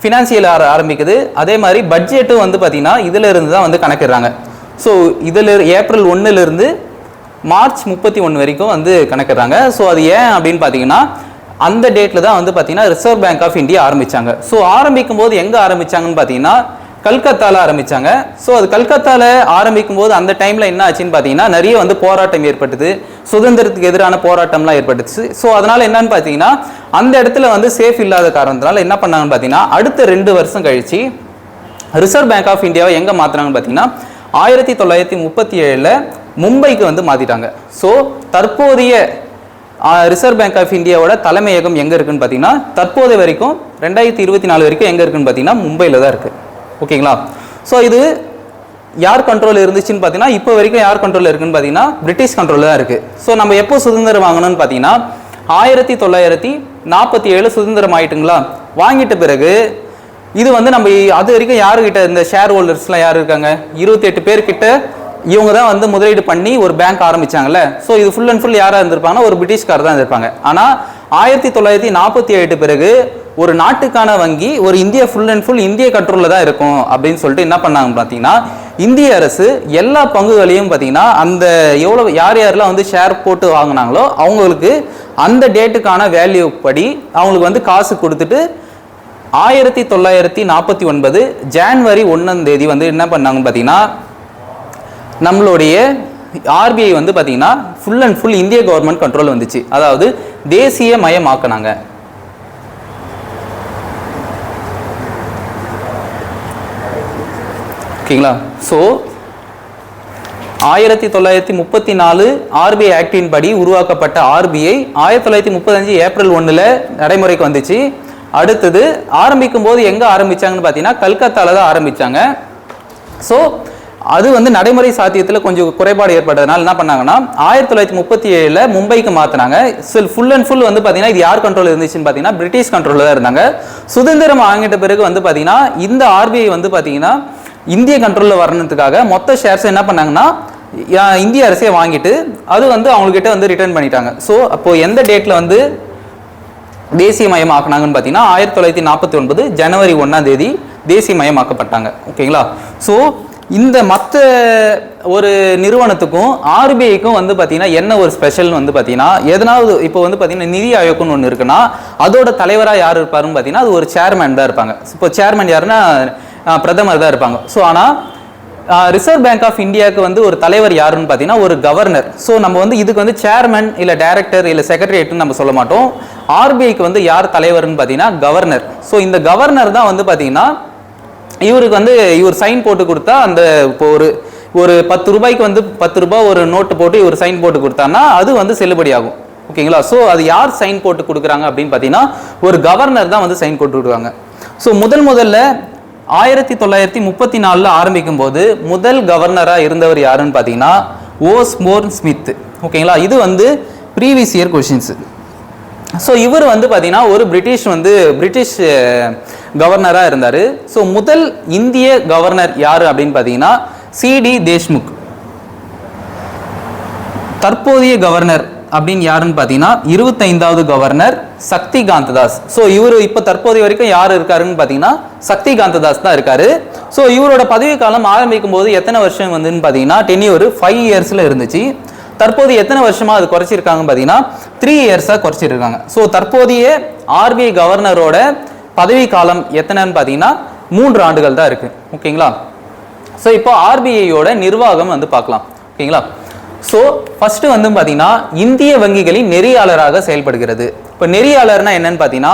ஃபினான்சியல் ஆரம்பிக்குது. அதே மாதிரி பட்ஜெட்டும் வந்து பார்த்தீங்கன்னா இதில் இருந்து தான் வந்து கணக்கிடுறாங்க. ஸோ இதில் ஏப்ரல் 1 மார்ச் 31 வரைக்கும் வந்து கணக்கிடுறாங்க. ஸோ அது ஏன் அப்படின்னு பார்த்தீங்கன்னா அந்த டேட்டில் தான் வந்து பார்த்தீங்கன்னா ரிசர்வ் பேங்க் ஆஃப் இந்தியா ஆரம்பித்தாங்க. ஸோ ஆரம்பிக்கும் போது எங்கே ஆரம்பித்தாங்கன்னு பார்த்தீங்கன்னா கல்கத்தாவில் ஆரம்பித்தாங்க. ஸோ அது கல்கத்தாவில் ஆரம்பிக்கும் போது அந்த டைமில் என்ன ஆச்சுன்னு பார்த்தீங்கன்னா நிறைய வந்து போராட்டம் ஏற்பட்டது, சுதந்திரத்துக்கு எதிரான போராட்டம்லாம் ஏற்பட்டுச்சு. ஸோ அதனால் என்னன்னு பார்த்தீங்கன்னா அந்த இடத்துல வந்து சேஃப் இல்லாத காரணத்தினால என்ன பண்ணாங்கன்னு பார்த்தீங்கன்னா அடுத்த 2 வருஷம் கழிச்சு ரிசர்வ் பேங்க் ஆஃப் இந்தியாவை எங்கே மாற்றினாங்கன்னு பார்த்தீங்கன்னா 1937 மும்பைக்கு வந்து மாற்றிட்டாங்க. ஸோ தற்போதைய ரிசர்வ் பேங்க் ஆஃப் இந்தியாவோட தலைமையகம் எங்கே இருக்குன்னு பார்த்தீங்கன்னா தற்போதைய வரைக்கும் 2024 வரைக்கும் எங்கே இருக்குன்னு பார்த்தீங்கன்னா மும்பையில் தான் இருக்குது. ஓகேங்களா? ஸோ இது யார் கண்ட்ரோல் இருந்துச்சுன்னு பார்த்தீங்கன்னா இப்போ வரைக்கும் யார் கண்ட்ரோல் இருக்குன்னு பார்த்தீங்கன்னா பிரிட்டிஷ் கண்ட்ரோலில் தான் இருக்குது. ஸோ நம்ம எப்போ சுதந்திரம் வாங்கணும்னு பார்த்தீங்கன்னா 1947 சுதந்திரம் ஆகிட்டுங்களா. வாங்கிட்ட பிறகு இது வந்து நம்ம அது வரைக்கும் யாருக்கிட்ட இந்த ஷேர் ஹோல்டர்ஸ்லாம் யார் இருக்காங்க, 28 பேர்கிட்ட இவங்க தான் வந்து முதலீடு பண்ணி ஒரு பேங்க் ஆரம்பிச்சாங்கல்ல. ஸோ இது ஃபுல் அண்ட் ஃபுல் யாராக இருந்திருப்பாங்கன்னா ஒரு பிரிட்டிஷ்கார் தான் இருந்திருப்பாங்க. ஆனால் 1947 பிறகு ஒரு நாட்டுக்கான வங்கி ஒரு இந்தியா ஃபுல் அண்ட் ஃபுல் இந்திய கண்ட்ரோலில் தான் இருக்கும் அப்படின்னு சொல்லிட்டு என்ன பண்ணாங்க பார்த்தீங்கன்னா இந்திய அரசு எல்லா பங்குகளையும் பார்த்தீங்கன்னா அந்த எவ்வளோ யாரெல்லாம் வந்து ஷேர் போட்டு வாங்கினாங்களோ அவங்களுக்கு அந்த டேட்டுக்கான வேல்யூ படி அவங்களுக்கு வந்து காசு கொடுத்துட்டு 1949 ஜான்வரி 1 வந்து என்ன பண்ணாங்க பார்த்தீங்கன்னா நம்மளுடைய ஆர்பிஐ வந்து பார்த்தீங்கன்னா ஃபுல் அண்ட் ஃபுல் இந்திய கவர்மெண்ட் கண்ட்ரோல் வந்துச்சு. அதாவது தேசிய மயமாக்கினாங்க. ஓகேங்களா? ஸோ 1934 ஆர்பிஐ ஆக்டின் படி உருவாக்கப்பட்ட ஆர்பிஐ 1935 ஏப்ரல் 1 நடைமுறைக்கு வந்துச்சு. அடுத்தது ஆரம்பிக்கும் போது எங்கே ஆரம்பித்தாங்கன்னு பார்த்தீங்கன்னா கல்கத்தாவில் தான் ஆரம்பித்தாங்க. ஸோ அது வந்து நடைமுறை சாத்தியத்தில் கொஞ்சம் குறைபாடு ஏற்பட்டதுனால என்ன பண்ணாங்கன்னா 1937 மும்பைக்கு மாற்றினாங்க. ஃபுல் அண்ட் ஃபுல் வந்து பார்த்தீங்கன்னா இது யார் கண்ட்ரோல் இருந்துச்சுன்னு பார்த்தீங்கன்னா பிரிட்டிஷ் கண்ட்ரோலில் தான் இருந்தாங்க. சுதந்திரம் வாங்கிட்ட பிறகு வந்து பார்த்தீங்கன்னா இந்த ஆர்பிஐ வந்து பார்த்தீங்கன்னா இந்திய கண்ட்ரோலில் வரணுன்றதுக்காக மொத்த ஷேர்ஸ் என்ன பண்ணாங்கன்னா இந்திய அரசே வாங்கிட்டு அது வந்து அவங்கக்கிட்ட வந்து ரிட்டர்ன் பண்ணிட்டாங்க. ஸோ அப்போது எந்த டேட்டில் வந்து தேசியமயமாக்குனாங்கன்னு பார்த்தீங்கன்னா 1949 ஜனவரி 1 தேசியமயமாக்கப்பட்டாங்க. ஓகேங்களா? ஸோ இந்த மற்ற ஒரு நிறுவனத்துக்கும் ஆர்பிஐக்கும் வந்து பார்த்தீங்கன்னா என்ன ஒரு ஸ்பெஷல் வந்து பார்த்தீங்கன்னா எதனாவது இப்போ வந்து பார்த்தீங்கன்னா நிதி ஆயோக்னு ஒன்று இருக்குன்னா அதோட தலைவராக யார் இருப்பாருன்னு பார்த்தீங்கன்னா அது ஒரு சேர்மேன் தான் இருப்பாங்க. இப்போ சேர்மேன் யாருன்னா பிரதமர் தான் இருப்பாங்க. ஸோ ஆனால் ரிசர்வ் பேங்க் ஆஃப் இந்தியாவுக்கு வந்து ஒரு தலைவர் யாருன்னு பார்த்தீங்கன்னா ஒரு கவர்னர். ஸோ நம்ம வந்து இதுக்கு வந்து சேர்மன் இல்லை டைரக்டர் இல்லை செக்ரட்டரியேட்னு நம்ம சொல்ல மாட்டோம். ஆர்பிஐக்கு வந்து யார் தலைவர்னு பார்த்தீங்கன்னா கவர்னர். ஸோ இந்த கவர்னர் தான் வந்து பார்த்தீங்கன்னா இவருக்கு வந்து இவர் சைன் போட்டு கொடுத்தா அந்த இப்போ ஒரு 10 ரூபாய்க்கு வந்து 10 ரூபாய் ஒரு நோட்டு போட்டு இவர் சைன் போட்டு கொடுத்தான்னா அது வந்து செல்லுபடி ஆகும். ஓகேங்களா? ஸோ அது யார் சைன் போட்டு கொடுக்குறாங்க அப்படின்னு பார்த்தீங்கன்னா ஒரு கவர்னர் தான் வந்து சைன் போட்டு கொடுக்குறாங்க. ஸோ முதல்ல 1934 ஆரம்பிக்கும் போது முதல் கவர்னராக இருந்தவர் யாருன்னு பார்த்தீங்கன்னா ஓஸ்போர்ன் ஸ்மித். ஓகேங்களா? இது வந்து ப்ரீவியஸ் இயர் கொஷின்ஸ். ஸோ இவர் வந்து பார்த்தீங்கன்னா ஒரு பிரிட்டிஷ் கவர்னராக இருந்தார். ஸோ முதல் இந்திய கவர்னர் யார் அப்படின்னு பார்த்தீங்கன்னா சிடி தேஷ்முக். தற்போதைய கவர்னர் அப்படின்னு யாருன்னு பார்த்தீங்கன்னா 25வது கவர்னர் சக்தி காந்ததாஸ். ஸோ இவர் இப்போ தற்போதைய வரைக்கும் யார் இருக்காருன்னு பார்த்தீங்கன்னா சக்தி காந்ததாஸ் தான் இருக்காரு. ஸோ இவரோட பதவி காலம் ஆரம்பிக்கும் போது எத்தனை வருஷம் வந்துன்னு பார்த்தீங்கன்னா டென்யூர் 5 இயர்ஸில் இருந்துச்சு. தற்போது எத்தனை வருஷமா அது குறைச்சிருக்காங்கன்னு பார்த்தீங்கன்னா 3 இயர்ஸாக குறைச்சிருக்காங்க. ஸோ தற்போதைய ஆர்பிஐ கவர்னரோட பதவி காலம் எத்தனைன்னு பார்த்தீங்கன்னா 3 ஆண்டுகள் தான் இருக்கு. ஓகேங்களா? ஸோ இப்போ ஆர்பிஐயோட நிர்வாகம் வந்து பார்க்கலாம். ஓகேங்களா? ஸோ ஃபர்ஸ்ட் வந்து பார்த்தீங்கன்னா இந்திய வங்கிகளின் நெறியாளராக செயல்படுகிறது. இப்போ நெறியாளர்னா என்னன்னு பார்த்தீங்கன்னா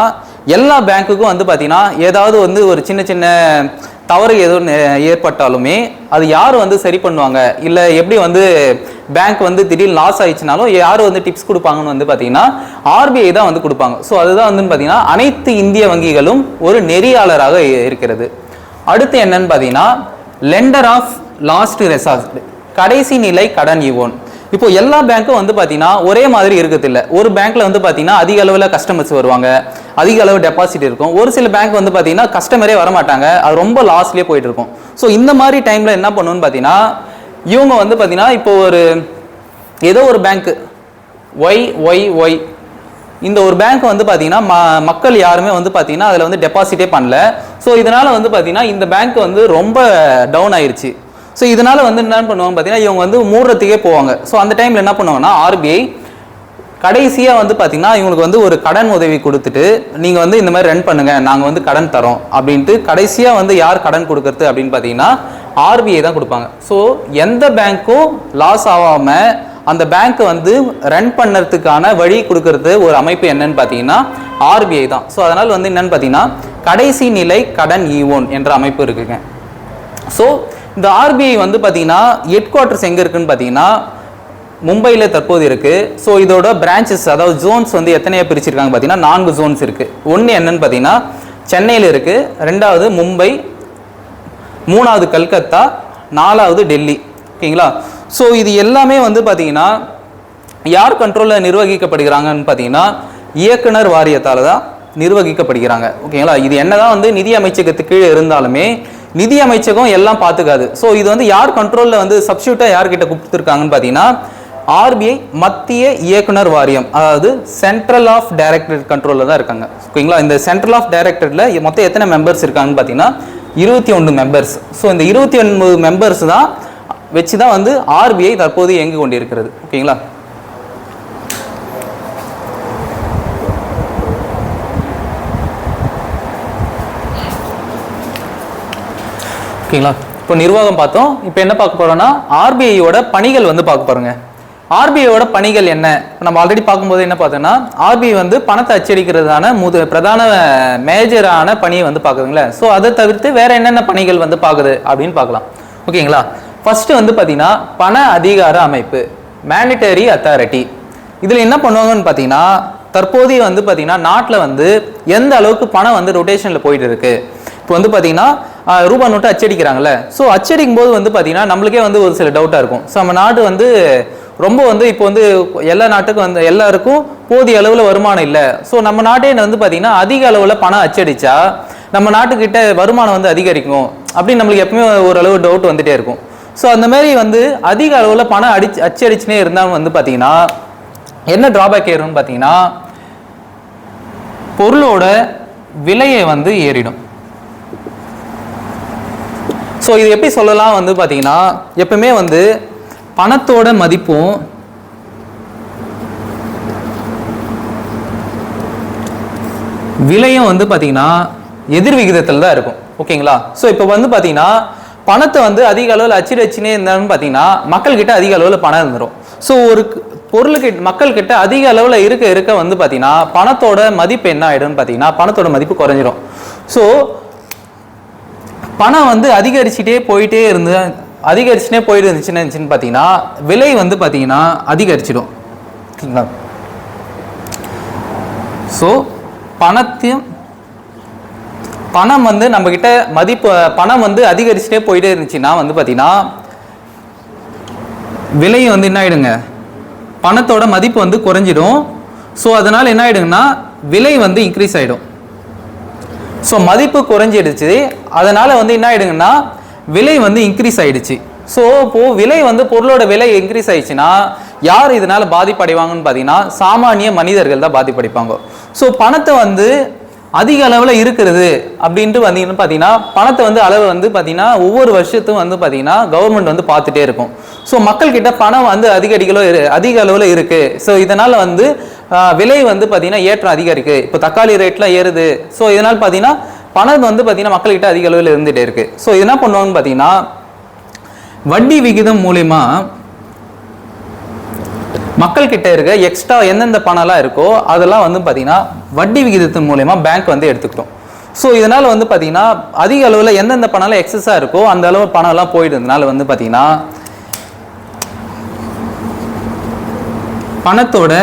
எல்லா பேங்க்குக்கும் வந்து பார்த்தீங்கன்னா ஏதாவது வந்து ஒரு சின்ன சின்ன தவறு எதுவும் ஏற்பட்டாலுமே அது யார் வந்து சரி பண்ணுவாங்க, இல்லை எப்படி வந்து பேங்க் வந்து திடீர்னு லாஸ் ஆயிடுச்சுனாலும் யார் வந்து டிப்ஸ் கொடுப்பாங்கன்னு வந்து பார்த்தீங்கன்னா ஆர்பிஐ தான் வந்து கொடுப்பாங்க. ஸோ அதுதான் வந்து பார்த்தீங்கன்னா அனைத்து இந்திய வங்கிகளும் ஒரு நெறியாளராக இருக்கிறது. அடுத்து என்னன்னு பார்த்தீங்கன்னா லெண்டர் ஆஃப் லாஸ்ட் ரெசார்ட், கடைசி நிலை கடன் ஈவோன். இப்போ எல்லா பேங்க்கும் வந்து பார்த்தீங்கன்னா ஒரே மாதிரி இருக்குது இல்லை. ஒரு பேங்க்ல வந்து பார்த்தீங்கன்னா அதிக அளவில் கஸ்டமர்ஸ் வருவாங்க, அதிக அளவு டெபாசிட் இருக்கும். ஒரு சில பேங்க் வந்து பார்த்தீங்கன்னா கஸ்டமரே வரமாட்டாங்க, அது ரொம்ப லாஸ்லேயே போயிட்டு இருக்கும். ஸோ இந்த மாதிரி டைம்ல என்ன பண்ணுன்னு பார்த்தீங்கன்னா இவங்க வந்து பார்த்தீங்கன்னா இப்போ ஒரு ஏதோ ஒரு பேங்க் ஒய் இந்த ஒரு பேங்க் வந்து பார்த்தீங்கன்னா மக்கள் யாருமே வந்து பார்த்தீங்கன்னா அதில் வந்து டெபாசிட்டே பண்ணல. ஸோ இதனால வந்து பார்த்தீங்கன்னா இந்த பேங்க் வந்து ரொம்ப டவுன் ஆயிடுச்சு. ஸோ இதனால வந்து என்ன பண்ணுவாங்க பார்த்தீங்கன்னா இவங்க வந்து மூடுறதுக்கே போவாங்க. ஸோ அந்த டைமில் என்ன பண்ணுவாங்கன்னா ஆர்பிஐ கடைசியாக வந்து பார்த்தீங்கன்னா இவங்களுக்கு வந்து ஒரு கடன் உதவி கொடுத்துட்டு நீங்கள் வந்து இந்த மாதிரி ரன் பண்ணுங்க, நாங்கள் வந்து கடன் தரோம் அப்படின்ட்டு கடைசியாக வந்து யார் கடன் கொடுக்கறது அப்படின்னு பார்த்தீங்கன்னா ஆர்பிஐ தான் கொடுப்பாங்க. ஸோ எந்த பேங்க்கும் லாஸ் ஆகாமல் அந்த பேங்க்கை வந்து ரன் பண்ணுறதுக்கான வழி கொடுக்கறது ஒரு அமைப்பு என்னன்னு பார்த்தீங்கன்னா ஆர்பிஐ தான். ஸோ அதனால் வந்து என்னன்னு பார்த்தீங்கன்னா கடைசி நிலை கடன் ஈவோன் என்ற அமைப்பு இருக்குங்க. ஸோ இந்த ஆர்பிஐ வந்து பார்த்தீங்கன்னா ஹெட் குவார்ட்டர்ஸ் எங்கே இருக்குன்னு பார்த்தீங்கன்னா மும்பையில் தற்போது இருக்குது. ஸோ இதோட பிரான்ச்சஸ் அதாவது ஜோன்ஸ் வந்து எத்தனையோ பிரிச்சிருக்காங்க பார்த்தீங்கன்னா 4 ஜோன்ஸ் இருக்குது. ஒன்று என்னன்னு பார்த்தீங்கன்னா சென்னையில் இருக்குது, 2வது மும்பை, 3வது கல்கத்தா, 4வது டெல்லி. ஓகேங்களா? ஸோ இது எல்லாமே வந்து பார்த்தீங்கன்னா யார் கண்ட்ரோலில் நிர்வகிக்கப்படுகிறாங்கன்னு பார்த்தீங்கன்னா இயக்குனர் வாரியத்தால் தான் நிர்வகிக்கப்படுகிறாங்க. ஓகேங்களா? இது என்னதான் வந்து நிதி அமைச்சகத்துக்கு கீழே இருந்தாலுமே நிதி அமைச்சகம் எல்லாம் பார்த்துக்காது. ஸோ இது வந்து யார் கண்ட்ரோலில் வந்து சப்ஸ்டியூட்டாக யார்கிட்ட கொடுத்துருக்காங்கன்னு பார்த்தீங்கன்னா ஆர்பிஐ மத்திய இயக்குனர் வாரியம், அதாவது சென்ட்ரல் ஆஃப் டைரக்டரேட் கண்ட்ரோலில் தான் இருக்காங்க. ஓகேங்களா? இந்த சென்ட்ரல் ஆஃப் டைரக்டரேட்டில் மொத்தம் எத்தனை மெம்பர்ஸ் இருக்காங்கன்னு பார்த்தீங்கன்னா 21 மெம்பர்ஸ். ஸோ இந்த 21 மெம்பர்ஸ் தான் வச்சு தான் வந்து ஆர்பிஐ தற்போது இயங்கி கொண்டிருக்கிறது. ஓகேங்களா? ஓகேங்களா? இப்போ நிர்வாகம் பார்த்தோம். இப்போ என்ன பார்க்க போறோம்னா ஆர்பிஐயோட பணிகள் வந்து பார்க்க போறோங்க. ஆர்பிஐயோட பணிகள் என்ன? நம்ம ஆல்ரெடி பார்க்கும்போது என்ன பார்த்தோம்னா ஆர்பிஐ வந்து பணத்தை அச்சடிக்கிறதான பிரதான மேஜரான பணியை வந்து பார்க்குதுங்களே. ஸோ அதை தவிர்த்து வேற என்னென்ன பணிகள் வந்து பார்க்குது அப்படின்னு பார்க்கலாம். ஓகேங்களா? ஃபர்ஸ்ட் வந்து பார்த்தீங்கன்னா பண அதிகார அமைப்பு, மேனிட்டரி அத்தாரிட்டி. இதில் என்ன பண்ணுவாங்கன்னு பார்த்தீங்கன்னா தற்போதைய வந்து பார்த்தீங்கன்னா நாட்டில் வந்து எந்த அளவுக்கு பணம் வந்து ரொட்டேஷனில் போயிட்டு இருக்கு. இப்போ வந்து பார்த்தீங்கன்னா ரூபாய் நோட்டு அச்சடிக்கிறாங்கல்ல. ஸோ அச்சடிக்கும் போது வந்து பார்த்தீங்கன்னா நம்மளுக்கே வந்து ஒரு சில டவுட்டாக இருக்கும். ஸோ நம்ம நாடு வந்து ரொம்ப வந்து இப்போ வந்து எல்லா நாட்டுக்கும் வந்து எல்லாருக்கும் போதிய அளவில் வருமானம் இல்லை. ஸோ நம்ம நாட்டே வந்து பார்த்தீங்கன்னா அதிக அளவில் பணம் அச்சடிச்சா நம்ம நாட்டுக்கிட்ட வருமானம் வந்து அதிகரிக்கும் அப்படின்னு நம்மளுக்கு எப்பவுமே ஓரளவு டவுட் வந்துட்டே இருக்கும். ஸோ அந்த மாதிரி வந்து அதிக அளவில் பணம் அச்சடிச்சுனே இருந்தாலும் வந்து பார்த்தீங்கன்னா என்ன டிராபேக் ஏறும்னு பார்த்தீங்கன்னா பொருளோட விலையை வந்து ஏறிடும். ஸோ இது எப்படி சொல்லலாம் வந்து பார்த்தீங்கன்னா எப்பவுமே வந்து பணத்தோட மதிப்பும் விலையும் வந்து பார்த்தீங்கன்னா எதிர் விகிதத்தில் தான் இருக்கும். ஓகேங்களா? ஸோ இப்போ வந்து பார்த்தீங்கன்னா பணத்தை வந்து அதிக அளவில் அச்சிடிச்சுனே இருந்தாலும் பார்த்தீங்கன்னா மக்கள்கிட்ட அதிக அளவில் பணம் இருந்துடும். ஸோ ஒரு பொருளுக்கிட்ட மக்கள்கிட்ட அதிக அளவில் இருக்க வந்து பார்த்தீங்கன்னா பணத்தோட மதிப்பு என்ன ஆகிடும்னு பார்த்தீங்கன்னா பணத்தோட மதிப்பு குறைஞ்சிடும். ஸோ பணம் வந்து அதிகரிச்சுட்டே போயிட்டே இருந்துச்சுன்னு பார்த்தீங்கன்னா விலை வந்து பார்த்தீங்கன்னா அதிகரிச்சிடும். ஓகேங்களா? ஸோ பணம் வந்து நம்ம கிட்ட மதிப்பு பணம் வந்து அதிகரிச்சுட்டே போயிட்டே இருந்துச்சுன்னா வந்து பார்த்தீங்கன்னா விலையும் வந்து என்ன ஆயிடுங்க, பணத்தோட மதிப்பு வந்து குறைஞ்சிடும். ஸோ அதனால என்ன ஆயிடுங்கன்னா விலை வந்து இன்க்ரீஸ் ஆகிடும். ஸோ மதிப்பு குறைஞ்சிடுச்சு, அதனால வந்து என்ன ஆயிடுங்கன்னா விலை வந்து இன்க்ரீஸ் ஆயிடுச்சு. ஸோ இப்போ விலை வந்து பொருளோட விலை இன்க்ரீஸ் ஆயிடுச்சுன்னா யார் இதனால் பாதிப்படைவாங்கன்னு பார்த்தீங்கன்னா சாமானிய மனிதர்கள் தான் பாதிப்படைப்பாங்க. ஸோ பணத்தை வந்து அதிக அளவில் இருக்கிறது அப்படின்ட்டு வந்தீங்கன்னு பார்த்தீங்கன்னா பணத்தை வந்து அளவு வந்து பார்த்தீங்கன்னா ஒவ்வொரு வருஷத்தும் வந்து பார்த்தீங்கன்னா கவர்மெண்ட் வந்து பார்த்துட்டே இருக்கும். ஸோ மக்கள்கிட்ட பணம் வந்து அதிக அளவில் இருக்குது. ஸோ இதனால் வந்து விலை வந்து பார்த்தீங்கன்னா ஏற்றம் அதிகரிக்கு. இப்போ தக்காளி ரேட்லாம் ஏறுது. ஸோ இதனால் பார்த்தீங்கன்னா பணம் வந்து பார்த்தீங்கன்னா மக்கள்கிட்ட அதிக அளவில் இருந்துகிட்டே இருக்குது. ஸோ இது என்ன பண்ணுவாங்கன்னு பார்த்தீங்கன்னா வட்டி விகிதம் மூலமா மக்கள் கிட்ட இருக்க எக்ஸ்ட்ரா எந்தெந்த பணம்லாம் இருக்கோ அதெல்லாம் வந்து பார்த்தீங்கன்னா வட்டி விகிதத்தின் மூலமா பேங்க் வந்து எடுத்துக்கிட்டோம். ஸோ இதனால் வந்து பார்த்தீங்கன்னா அதிக அளவில் எந்தெந்த பணம்லாம் எக்ஸஸாக இருக்கோ அந்த அளவு பணம்லாம் போயிடுறதுனால வந்து பார்த்தீங்கன்னா பணத்தோட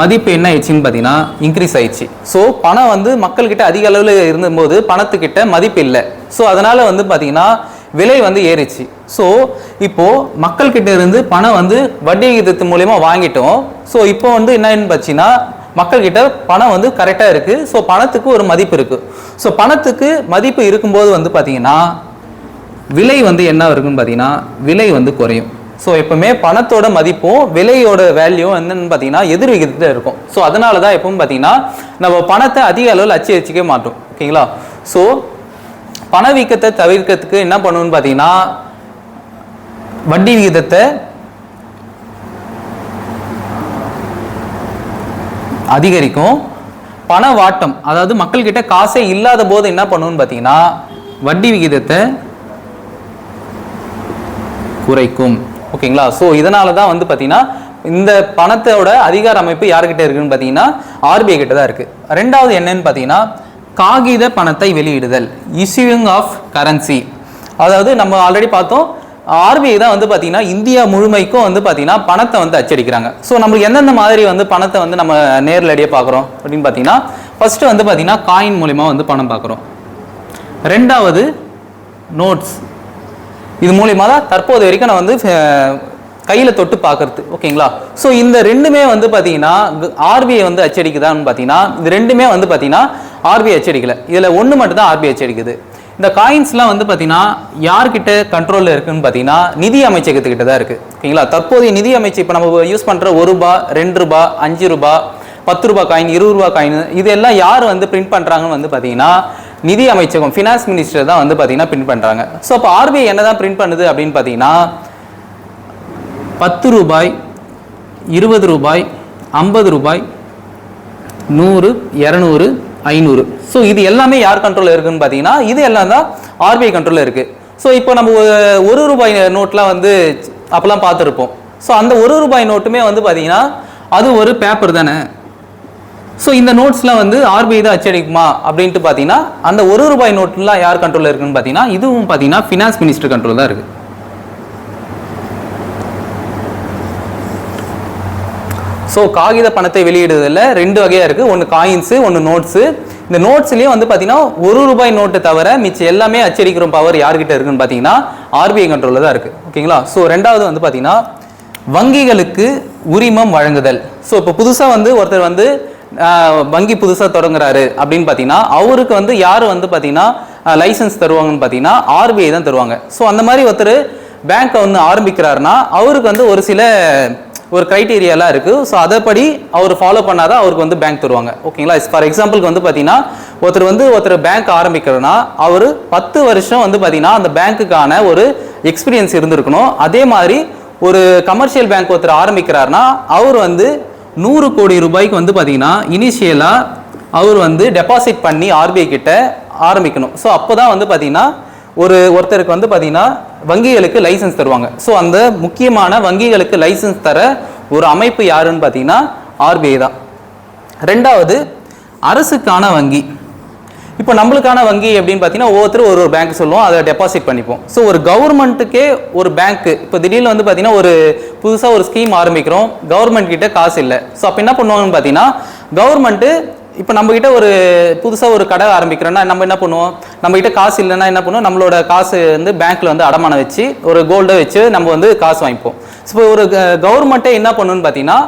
மதிப்பு என்ன ஆயிடுச்சுன்னு பார்த்தீங்கன்னா இன்க்ரீஸ் ஆயிடுச்சு. ஸோ பணம் வந்து மக்கள்கிட்ட அதிக அளவில் இருந்தபோது பணத்துக்கிட்ட மதிப்பு இல்லை. ஸோ அதனால் வந்து பார்த்தீங்கன்னா விலை வந்து ஏறிச்சு. ஸோ இப்போது மக்கள்கிட்ட இருந்து பணம் வந்து வட்டி விகிதத்து மூலயமா வாங்கிட்டோம். ஸோ இப்போ வந்து என்னன்னு பார்த்தீங்கன்னா மக்கள்கிட்ட பணம் வந்து கரெக்டாக இருக்குது. ஸோ பணத்துக்கு ஒரு மதிப்பு இருக்குது. ஸோ பணத்துக்கு மதிப்பு இருக்கும்போது வந்து பார்த்தீங்கன்னா விலை வந்து என்ன இருக்குன்னு பார்த்தீங்கன்னா விலை வந்து குறையும். ஸோ எப்பவுமே பணத்தோட மதிப்பும் விலையோட வேல்யூவும் என்னன்னு பார்த்தீங்கன்னா எதிர் விகிதத்தில் இருக்கும். ஸோ அதனால தான் எப்பவும் பார்த்தீங்கன்னா நம்ம பணத்தை அதிக அளவில் அச்சடிச்சிக்க மாட்டோம். ஓகேங்களா? ஸோ பணவீக்கத்தை தவிர்க்கிறதுக்கு என்ன பண்ணணும்னு பார்த்தீங்கன்னா வட்டி விகிதத்தை அதிகரிக்கும். பண வாட்டம், அதாவது மக்கள்கிட்ட காசே இல்லாத போது என்ன பண்ணணும்னு பார்த்தீங்கன்னா வட்டி விகிதத்தை குறைக்கும். ஓகேங்களா? ஸோ இதனால தான் வந்து பார்த்தீங்கன்னா இந்த பணத்தோட அதிகார அமைப்பு யார்கிட்ட இருக்குன்னு பார்த்தீங்கன்னா ஆர்பிஐ கிட்ட தான் இருக்குது. ரெண்டாவது என்னன்னு பார்த்தீங்கன்னா காகித பணத்தை வெளியிடுதல், இஷ்யூயிங் ஆஃப் கரன்சி. அதாவது நம்ம ஆல்ரெடி பார்த்தோம் ஆர்பிஐ தான் வந்து பார்த்தீங்கன்னா இந்தியா முழுமைக்கும் வந்து பார்த்தீங்கன்னா பணத்தை வந்து அச்சடிக்கிறாங்க. ஸோ நம்மளுக்கு எந்தெந்த மாதிரி வந்து பணத்தை வந்து நம்ம நேரடியாக பார்க்குறோம் அப்படின்னு பார்த்தீங்கன்னா ஃபர்ஸ்ட் வந்து பார்த்தீங்கன்னா காயின் மூலிமா வந்து பணம் பார்க்குறோம். ரெண்டாவது நோட்ஸ், இது மூலிமா தான் தற்போது வரைக்கும் நான் வந்து கையில் தொட்டு பார்க்கறது. ஓகேங்களா? ஸோ இந்த ரெண்டுமே வந்து பார்த்தீங்கன்னா ஆர்பிஐ வந்து அச்சடிக்குதான்னு பார்த்தீங்கன்னா இது ரெண்டுமே வந்து பார்த்தீங்கன்னா ஆர்பிஐ அச்சடிக்கலை. இதில் ஒன்று மட்டும் தான் ஆர்பிஐ அச்சடிக்குது. இந்த காயின்ஸ்லாம் வந்து பார்த்தீங்கன்னா யார்கிட்ட கண்ட்ரோலில் இருக்குன்னு பார்த்தீங்கன்னா நிதி அமைச்சகத்துக்கிட்ட தான் இருக்குது. ஓகேங்களா? தற்போதைய நிதி அமைச்சு இப்போ நம்ம யூஸ் பண்ணுற ₹1, ₹2, ₹5, ₹10 காயின், ₹20 காயின் இதெல்லாம் யார் வந்து பிரிண்ட் பண்ணுறாங்கன்னு வந்து பார்த்தீங்கன்னா நிதி அமைச்சகம், ஃபினான்ஸ் மினிஸ்டர் தான் வந்து பார்த்தீங்கன்னா பிரிண்ட் பண்ணுறாங்க. ஸோ அப்போ ஆர்பிஐ என்ன தான் பிரிண்ட் பண்ணுது அப்படின்னு பார்த்தீங்கன்னா ₹10, ₹20, ₹50, ₹100, ₹200, ₹500. ஸோ இது எல்லாமே யார் கண்ட்ரோலில் இருக்குன்னு பார்த்தீங்கன்னா இது எல்லாம் தான் ஆர்பிஐ கண்ட்ரோலில் இருக்குது. ஸோ இப்போ நம்ம ₹1 நோட்லாம் வந்து அப்போல்லாம் பார்த்துருப்போம். ஸோ அந்த ₹1 நோட்டுமே வந்து பார்த்தீங்கன்னா அது ஒரு பேப்பர் தானே. ஸோ இந்த நோட்ஸ்லாம் வந்து ஆர்பிஐ தான் அச்சடிக்குமா அப்படின்ட்டு பார்த்தீங்கன்னா அந்த ₹1 நோட்லாம் யார் கண்ட்ரோலில் இருக்குன்னு பார்த்தீங்கன்னா இதுவும் பார்த்தீங்கன்னா ஃபினான்ஸ் மினிஸ்டர் கண்ட்ரோல் தான் இருக்குது. ஸோ காகித பணத்தை வெளியிடுறதுல 2 வகையாக இருக்குது. ஒன்று காயின்ஸு, ஒன்று நோட்ஸு. இந்த நோட்ஸ்லேயும் வந்து பார்த்தீங்கன்னா ₹1 நோட்டு தவிர மிச்சம் எல்லாமே அச்சடிக்கிற பவர் யார்கிட்ட இருக்குன்னு பார்த்தீங்கன்னா ஆர்பிஐ கண்ட்ரோலில் தான் இருக்குது. ஓகேங்களா? ஸோ ரெண்டாவது வந்து பார்த்தீங்கன்னா வங்கிகளுக்கு உரிமம் வழங்குதல். ஸோ இப்போ புதுசாக வந்து ஒருத்தர் வந்து வங்கி புதுசாக தொடங்குறாரு அப்படின்னு பார்த்தீங்கன்னா அவருக்கு வந்து யார் வந்து பார்த்தீங்கன்னா லைசன்ஸ் தருவாங்கன்னு பார்த்தீங்கன்னா ஆர்பிஐ தான் தருவாங்க. ஸோ அந்த மாதிரி ஒருத்தர் பேங்க்கை வந்து ஆரம்பிக்கிறாருன்னா அவருக்கு வந்து ஒரு க்ரைட்டீரியாலாம் இருக்குது. ஸோ அதைப்படி அவர் ஃபாலோ பண்ணாதான் அவருக்கு வந்து பேங்க் தருவாங்க. ஓகேங்களா? ஃபார் எக்ஸாம்பிளுக்கு வந்து பார்த்தீங்கன்னா ஒருத்தர் பேங்க் ஆரம்பிக்கிறதுனா அவர் 10 வருஷம் வந்து பார்த்தீங்கன்னா அந்த பேங்க்குக்கான ஒரு எக்ஸ்பீரியன்ஸ் இருந்திருக்கணும். அதே மாதிரி ஒரு கமர்ஷியல் பேங்க் ஒருத்தர் ஆரம்பிக்கிறாருன்னா அவர் வந்து ₹100 கோடி வந்து பார்த்தீங்கன்னா இனிஷியலாக அவர் வந்து டெபாசிட் பண்ணி ஆர்பிஐ கிட்ட ஆரம்பிக்கணும். ஸோ அப்போ தான் வந்து பார்த்தீங்கன்னா ஒருத்தருக்கு வந்து பார்த்தீங்கன்னா வங்கிகளுக்கு லைசன்ஸ் தருவாங்க. ஸோ அந்த முக்கியமான வங்கிகளுக்கு லைசன்ஸ் தர ஒரு அமைப்பு யாருன்னு பார்த்தீங்கன்னா ஆர்பிஐ தான். ரெண்டாவது அரசுக்கான வங்கி. இப்போ நம்மளுக்கான வங்கி எப்படின்னு பார்த்தீங்கன்னா ஒவ்வொருத்தரும் ஒரு பேங்க் சொல்லுவோம், அதை டெபாசிட் பண்ணிப்போம். ஸோ ஒரு கவர்மெண்ட்டுக்கே ஒரு பேங்க்கு இப்போ திடீர்னு வந்து பார்த்தீங்கன்னா ஒரு புதுசாக ஒரு ஸ்கீம் ஆரம்பிக்கிறோம், கவர்மெண்ட் கிட்ட காசு இல்லை. ஸோ அப்போ என்ன பண்ணுவாங்கன்னு பார்த்தீங்கன்னா கவர்மெண்ட்டு இப்போ நம்மகிட்ட ஒரு புதுசாக ஒரு கடை ஆரம்பிக்கிறோன்னா நம்ம என்ன பண்ணுவோம், நம்மகிட்ட காசு இல்லைன்னா என்ன பண்ணுவோம், நம்மளோட காசு வந்து பேங்க்கில் வந்து அடமானம் வச்சு ஒரு கோல்டை வச்சு நம்ம வந்து காசு வாங்கிப்போம். ஸோ இப்போ ஒரு கவர்மெண்ட்டே என்ன பண்ணணும்னு பார்த்தீங்கன்னா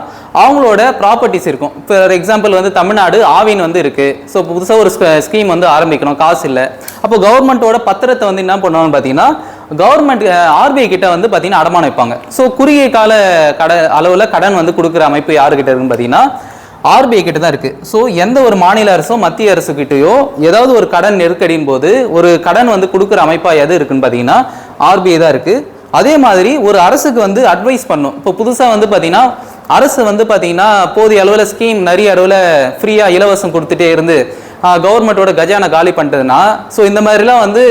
அவங்களோட ப்ராப்பர்ட்டிஸ் இருக்கும். ஃபார் எக்ஸாம்பிள் வந்து தமிழ்நாடு ஆவின் வந்து இருக்குது. ஸோ புதுசாக ஒரு ஸ்கீம் வந்து ஆரம்பிக்கணும், காசு இல்லை. அப்போ கவர்மெண்ட்டோட பத்திரத்தை வந்து என்ன பண்ணுவாங்கன்னு பார்த்தீங்கன்னா கவர்மெண்ட் ஆர்பிஐ கிட்ட வந்து பார்த்தீங்கன்னா அடமானம் வைப்பாங்க. ஸோ குறுகிய கால அளவில் கடன் வந்து கொடுக்குற அமைப்பு யாருக்கிட்ட இருக்குன்னு பார்த்தீங்கன்னா ஆர்பிஐ கிட்ட தான் இருக்கு. ஸோ எந்த ஒரு மாநில அரசோ மத்திய அரசு கிட்டயோ ஏதாவது ஒரு கடன் நெருக்கடியின் போது ஒரு கடன் வந்து கொடுக்குற அமைப்பா எது இருக்குன்னு பார்த்தீங்கன்னா ஆர்பிஐ தான் இருக்கு. அதே மாதிரி ஒரு அரசுக்கு வந்து அட்வைஸ் பண்ணும். இப்போ புதுசாக வந்து பார்த்தீங்கன்னா அரசு வந்து பார்த்தீங்கன்னா போதிய அளவில் ஸ்கீம் நிறைய அளவில் ஃப்ரீயாக இலவசம் கொடுத்துட்டே இருந்து கவர்மெண்ட்டோட கஜானை காலி பண்ணுறதுனா, ஸோ இந்த மாதிரிலாம் வந்து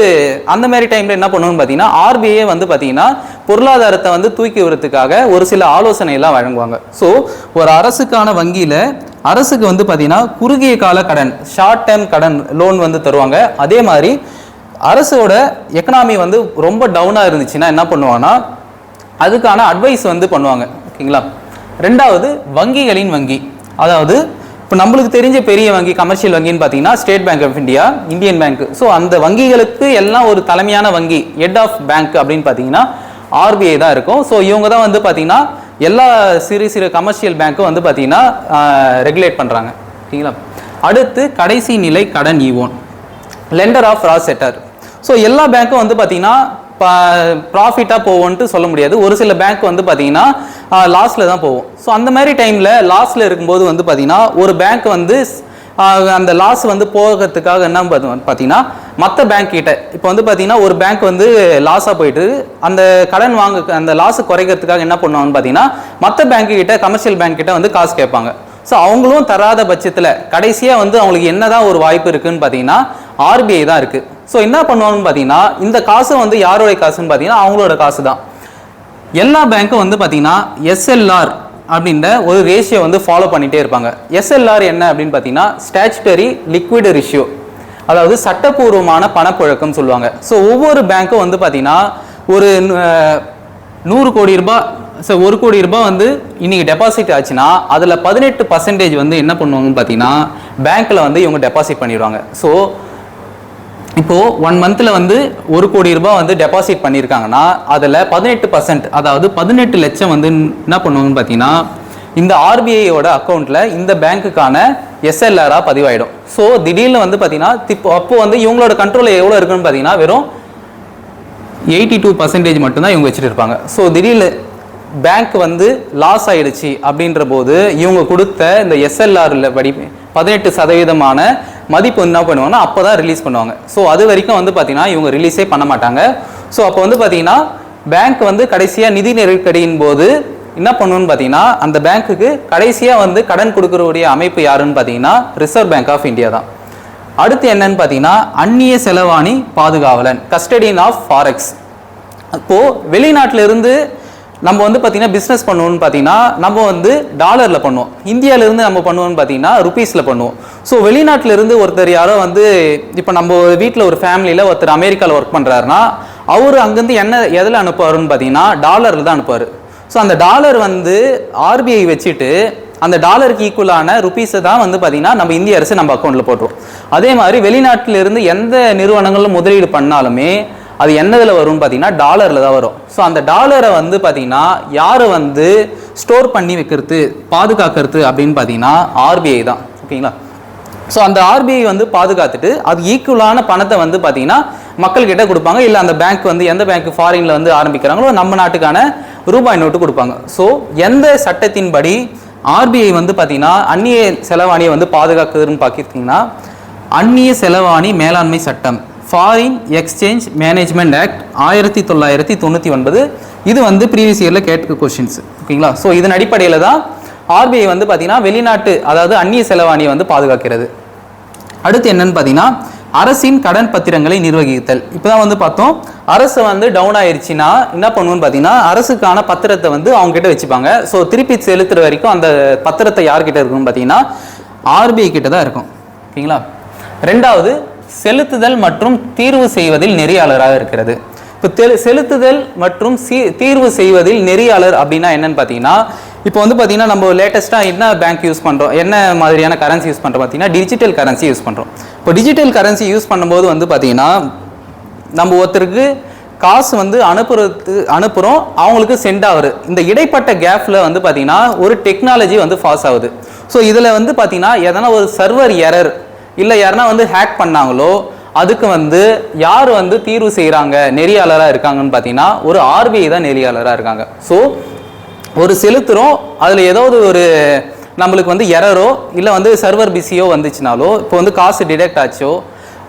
அந்த மாதிரி டைமில் என்ன பண்ணணும்னு பார்த்தீங்கன்னா ஆர்பிஐ வந்து பார்த்தீங்கன்னா பொருளாதாரத்தை வந்து தூக்கி வரதுக்காக ஒரு சில ஆலோசனையெல்லாம் வழங்குவாங்க. ஸோ ஒரு அரசுக்கான வங்கியில் அரசுக்கு வந்து பார்த்தீங்கன்னா குறுகிய கால கடன் ஷார்ட் டேர்ம் கடன் லோன் வந்து தருவாங்க. அதே மாதிரி அரசோட எக்கனாமி வந்து ரொம்ப டவுனாக இருந்துச்சுன்னா என்ன பண்ணுவாங்கன்னா அதுக்கான அட்வைஸ் வந்து பண்ணுவாங்க. ஓகேங்களா. ரெண்டாவது வங்கிகளின் வங்கி, அதாவது இப்போ நம்மளுக்கு தெரிஞ்ச பெரிய வங்கி கமர்ஷியல் வங்கின்னு பார்த்தீங்கன்னா state bank of India, Indian bank. So அந்த வங்கிகளுக்கு எல்லாம் ஒரு தலைமையான வங்கி ஹெட் ஆஃப் பேங்க் அப்படின்னு பார்த்தீங்கன்னா ஆர்பிஐ தான் இருக்கும். ஸோ இவங்க தான் வந்து பார்த்தீங்கன்னா எல்லா சிறு சிறு கமர்ஷியல் பேங்க்கும் வந்து பார்த்தீங்கன்னா ரெகுலேட் பண்ணுறாங்க. ஓகேங்களா. அடுத்து கடைசி நிலை கடன் ஈவோன் லெண்டர் ஆஃப் ரா செட்டர். ஸோ எல்லா பேங்க்கும் வந்து பார்த்தீங்கன்னா ப்ராஃபிட்டாக போவோன்ட்டு சொல்ல முடியாது. ஒரு சில பேங்க் வந்து பார்த்தீங்கன்னா லாஸில் தான் போகும். ஸோ அந்த மாதிரி டைமில் லாஸில் இருக்கும்போது வந்து பார்த்தீங்கன்னா ஒரு பேங்க் வந்து அந்த லாஸ் வந்து போகிறதுக்காக என்ன பார்த்தீங்கன்னா மற்ற பேங்க் கிட்ட இப்போ வந்து பார்த்தீங்கன்னா ஒரு பேங்க் வந்து லாஸாக போயிட்டு அந்த கடன் அந்த லாஸை குறைக்கிறதுக்காக என்ன பண்ணுவாங்கன்னு பார்த்தீங்கன்னா மற்ற பேங்க் கிட்ட கமர்ஷியல் பேங்க் கிட்ட வந்து காசு கேட்பாங்க. ஸோ அவங்களும் தராத பட்சத்தில் கடைசியாக வந்து அவங்களுக்கு என்னதான் ஒரு வாய்ப்பு இருக்குன்னு பார்த்தீங்கன்னா ஆர்பிஐ தான் இருக்குது. ஸோ என்ன பண்ணுவாங்கன்னு பார்த்தீங்கன்னா இந்த காசு வந்து யாரோடைய காசுன்னு பார்த்தீங்கன்னா அவங்களோட காசு தான். எல்லா பேங்க்கும் வந்து பார்த்தீங்கன்னா எஸ்எல்ஆர் அப்படின்ற ஒரு ரேஷியோ வந்து ஃபாலோ பண்ணிகிட்டே இருப்பாங்க. எஸ்எல்ஆர் என்ன அப்படின்னு பார்த்தீங்கன்னா ஸ்டாச்சுட்டரி லிக்விட் ரேஷியோ, அதாவது சட்டப்பூர்வமான பணப்புழக்கம் சொல்லுவாங்க. ஸோ ஒவ்வொரு பேங்க்கும் வந்து பார்த்தீங்கன்னா ஒரு 100 கோடி ரூபாய், ஸோ 1 கோடி ரூபாய் வந்து இன்னைக்கு டெபாசிட் ஆச்சுன்னா அதில் 18% வந்து என்ன பண்ணுவாங்கன்னு பார்த்தீங்கன்னா பேங்க்கில் வந்து இவங்க டெபாசிட் பண்ணிடுவாங்க. ஸோ இப்போது 1 மந்த்தில் வந்து 1 கோடி ரூபாய் வந்து டெபாசிட் பண்ணியிருக்காங்கன்னா அதில் 18%, அதாவது 18 லட்சம் வந்து என்ன பண்ணுவாங்கன்னு பார்த்தீங்கன்னா இந்த ஆர்பிஐயோட அக்கௌண்ட்டில் இந்த பேங்க்குக்கான எஸ்எல்ஆராக பதிவாயிடும். ஸோ திடீர்னு வந்து பார்த்தீங்கன்னா அப்போ வந்து இவங்களோட கண்ட்ரோலில் எவ்வளோ இருக்குன்னு பார்த்தீங்கன்னா வெறும் 82% மட்டும்தான் இவங்க வச்சுட்டு இருப்பாங்க. ஸோ திடீர்னு பேங்க் வந்து லாஸ் ஆயிடுச்சு அப்படின்ற போது இவங்க கொடுத்த இந்த எஸ்எல்ஆரில் படி 18% மதிப்பு என்ன பண்ணுவாங்கன்னா அப்போ தான் ரிலீஸ் பண்ணுவாங்க. ஸோ அது வரைக்கும் வந்து பார்த்தீங்கன்னா இவங்க ரிலீஸே பண்ண மாட்டாங்க. ஸோ அப்போ வந்து பார்த்தீங்கன்னா பேங்க் வந்து கடைசியாக நிதி நெருக்கடியின் போது என்ன பண்ணணும்னு பார்த்தீங்கன்னா அந்த பேங்க்குக்கு கடைசியாக வந்து கடன் கொடுக்கக்கூடிய அமைப்பு யாருன்னு பார்த்தீங்கன்னா ரிசர்வ் பேங்க் ஆஃப் இந்தியா தான். அடுத்து என்னன்னு பார்த்தீங்கன்னா அந்நிய செலவாணி பாதுகாவலன், கஸ்டடியன் ஆஃப் ஃபாரெக்ஸ். அப்போது வெளிநாட்டிலிருந்து நம்ம வந்து பார்த்தீங்கன்னா பிஸ்னஸ் பண்ணுவோம்னு பார்த்தீங்கன்னா நம்ம வந்து டாலரில் பண்ணுவோம், இந்தியாவிலேருந்து நம்ம பண்ணுவோம்னு பார்த்தீங்கன்னா ருபீஸில் பண்ணுவோம். ஸோ வெளிநாட்டிலிருந்து ஒருத்தர் யாரோ வந்து இப்போ நம்ம வீட்டில் ஒரு ஃபேமிலியில் ஒருத்தர் அமெரிக்காவில் ஒர்க் பண்ணுறாருன்னா அவர் அங்கேருந்து என்ன எதில் அனுப்புவாருன்னு பார்த்தீங்கன்னா டாலரில் தான் அனுப்புவார். ஸோ அந்த டாலர் வந்து ஆர்பிஐ வச்சுட்டு அந்த டாலருக்கு ஈக்குவலான ருபீஸை தான் வந்து பார்த்தீங்கன்னா நம்ம இந்திய அரசு நம்ம அக்கௌண்ட்டில் போட்டுரும். அதே மாதிரி வெளிநாட்டிலிருந்து எந்த நிறுவனங்களும் முதலீடு பண்ணாலுமே அது என்னதில் வரும்னு பார்த்தீங்கன்னா டாலரில் தான் வரும். ஸோ அந்த டாலரை வந்து பார்த்தீங்கன்னா யார் வந்து ஸ்டோர் பண்ணி வைக்கிறது பாதுகாக்கிறது அப்படின்னு பார்த்தீங்கன்னா ஆர்பிஐ தான். ஓகேங்களா. ஸோ அந்த ஆர்பிஐ வந்து பாதுகாத்துட்டு அது ஈக்குவலான பணத்தை வந்து பார்த்தீங்கன்னா மக்கள்கிட்ட கொடுப்பாங்க. இல்லை அந்த பேங்க் வந்து எந்த பேங்க் ஃபாரினில் வந்து ஆரம்பிக்கிறாங்களோ நம்ம நாட்டுக்கான ரூபாய் நோட்டு கொடுப்பாங்க. ஸோ எந்த சட்டத்தின்படி ஆர்பிஐ வந்து பார்த்தீங்கன்னா அந்நிய செலவாணியை வந்து பாதுகாக்குதுன்னு பார்த்திங்கன்னா அந்நிய செலவாணி மேலாண்மை சட்டம், ஃபாரின் எக்ஸ்சேஞ்ச் மேனேஜ்மெண்ட் ஆக்ட் 1999. இது வந்து ப்ரீவியஸ் இயரில் கேட்ட கொஸ்டின்ஸ். ஓகேங்களா. ஸோ இதன் அடிப்படையில் தான் ஆர்பிஐ வந்து பார்த்தீங்கன்னா வெளிநாட்டு அதாவது அந்நிய செலவாணியை வந்து பாதுகாக்கிறது. அடுத்து என்னன்னு பார்த்தீங்கன்னா அரசின் கடன் பத்திரங்களை நிர்வகித்தல். இப்போ தான் வந்து பார்த்தோம் அரசு வந்து டவுன் ஆயிடுச்சுன்னா என்ன பண்ணுவோன்னு பார்த்தீங்கன்னா அரசுக்கான பத்திரத்தை வந்து அவங்க கிட்ட வச்சுப்பாங்க. ஸோ திருப்பி செலுத்துற வரைக்கும் அந்த பத்திரத்தை யார்கிட்ட இருக்குன்னு பார்த்தீங்கன்னா ஆர்பிஐ கிட்ட தான் இருக்கும். ஓகேங்களா. ரெண்டாவது செலுத்துதல் மற்றும் தீர்வு செய்வதில் நெறியாளராக இருக்கிறது. இப்போ செலுத்துதல் மற்றும் தீர்வு செய்வதில் நெறியாளர் அப்படின்னா என்னன்னு பார்த்தீங்கன்னா இப்போ வந்து பார்த்தீங்கன்னா நம்ம லேட்டஸ்ட்டாக என்ன பேங்க் யூஸ் பண்ணுறோம், என்ன மாதிரியான கரன்சி யூஸ் பண்ணுறோம் பார்த்தீங்கன்னா டிஜிட்டல் கரன்சி யூஸ் பண்ணுறோம். இப்போ டிஜிட்டல் கரன்சி யூஸ் பண்ணும்போது வந்து பார்த்தீங்கன்னா நம்ம ஒருத்தருக்கு காசு வந்து அனுப்புகிறோம், அவங்களுக்கு சென்ட் ஆகுது. இந்த இடைப்பட்ட கேப்பில் வந்து பார்த்தீங்கன்னா ஒரு டெக்னாலஜி வந்து பாஸ் ஆகுது. ஸோ இதில் வந்து பார்த்தீங்கன்னா எதனா ஒரு சர்வர் எரர் இல்லை யாருன்னா வந்து ஹேக் பண்ணாங்களோ அதுக்கு வந்து யார் வந்து தீர்வு செய்கிறாங்க நெறியாளராக இருக்காங்கன்னு பார்த்தீங்கன்னா ஒரு ஆர்பிஐ தான் நெறியாளராக இருக்காங்க. ஸோ ஒரு செலுத்துகிறோம், அதில் ஏதாவது ஒரு நம்மளுக்கு வந்து எரரோ இல்லை வந்து சர்வர் பிஸியோ வந்துச்சுனாலோ, இப்போ வந்து காசு டிடெக்ட் ஆச்சோ,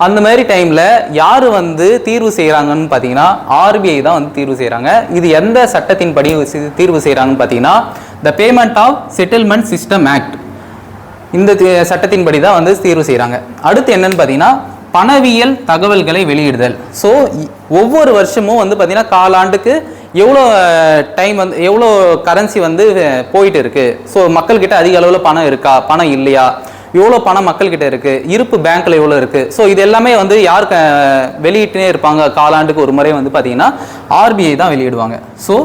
அந்த மாதிரி டைமில் யார் வந்து தீர்வு செய்கிறாங்கன்னு பார்த்தீங்கன்னா ஆர்பிஐ தான் வந்து தீர்வு செய்கிறாங்க. இது எந்த சட்டத்தின்படி தீர்வு செய்கிறாங்கன்னு பார்த்தீங்கன்னா the payment of settlement system act, இந்த சட்டத்தின்படி தான் வந்து தீர்வு செய்கிறாங்க. அடுத்து என்னன்னு பார்த்தீங்கன்னா பணவியல் தகவல்களை வெளியிடுதல். ஸோ ஒவ்வொரு வருஷமும் வந்து பார்த்தீங்கன்னா காலாண்டுக்கு எவ்வளோ டைம் வந்து எவ்வளோ கரன்சி வந்து போயிட்டு இருக்குது, ஸோ மக்கள்கிட்ட அதிக அளவில் பணம் இருக்கா, பணம் இல்லையா, எவ்வளோ பணம் மக்கள்கிட்ட இருக்குது, இருப்பு பேங்க்கில் எவ்வளோ இருக்குது, ஸோ இது எல்லாமே வந்து யார் வெளியிட்டே இருப்பாங்க காலாண்டுக்கு ஒரு முறை வந்து பார்த்தீங்கன்னா ஆர்பிஐ தான் வெளியிடுவாங்க. ஸோ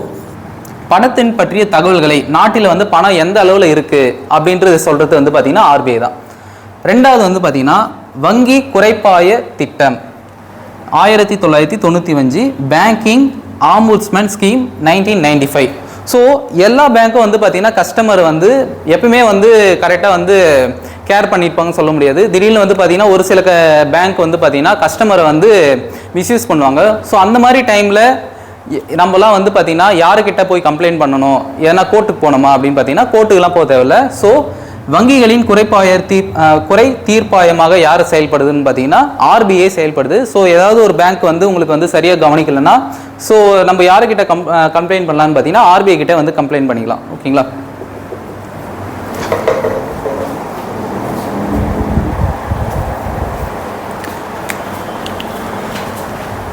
பணத்தின் பற்றிய தகவல்களை நாட்டில் வந்து பணம் எந்த அளவில் இருக்குது அப்படின்றது சொல்கிறது வந்து பார்த்தீங்கன்னா ஆர்பிஐ தான். ரெண்டாவது வந்து பார்த்தீங்கன்னா வங்கி குறைப்பாய திட்டம் 1995, பேங்கிங் ஆம்புட்ஸ்மேன் ஸ்கீம் 1995. ஸோ எல்லா பேங்க்கும் வந்து பார்த்தீங்கன்னா கஸ்டமர் வந்து எப்பவுமே வந்து கரெக்டாக வந்து கேர் பண்ணியிருப்பாங்கன்னு சொல்ல முடியாது. திடீர்னு வந்து பார்த்தீங்கன்னா ஒரு சில பேங்க் வந்து பார்த்தீங்கன்னா கஸ்டமரை வந்து மிஸ்யூஸ் பண்ணுவாங்க. ஸோ அந்த மாதிரி டைமில் நம்மலாம் வந்து பார்த்தீங்கன்னா யாருக்கிட்ட போய் கம்ப்ளைண்ட் பண்ணணும், ஏன்னா கோர்ட்டுக்கு போகணுமா அப்படின்னு பார்த்தீங்கன்னா கோர்ட்டுக்கெல்லாம் போக தேவையில்லை. ஸோ வங்கிகளின் குறை தீர்ப்பாயமாக யார் செயல்படுதுன்னு பார்த்தீங்கன்னா ஆர்பிஐ செயல்படுது. ஸோ ஏதாவது ஒரு பேங்க் வந்து உங்களுக்கு வந்து சரியாக கவனிக்கலைன்னா ஸோ நம்ம யாருக்கிட்ட கம்ப்ளைண்ட் பண்ணலான்னு பார்த்தீங்கன்னா ஆர்பிஐ கிட்ட வந்து கம்ப்ளைண்ட் பண்ணிக்கலாம். ஓகேங்களா?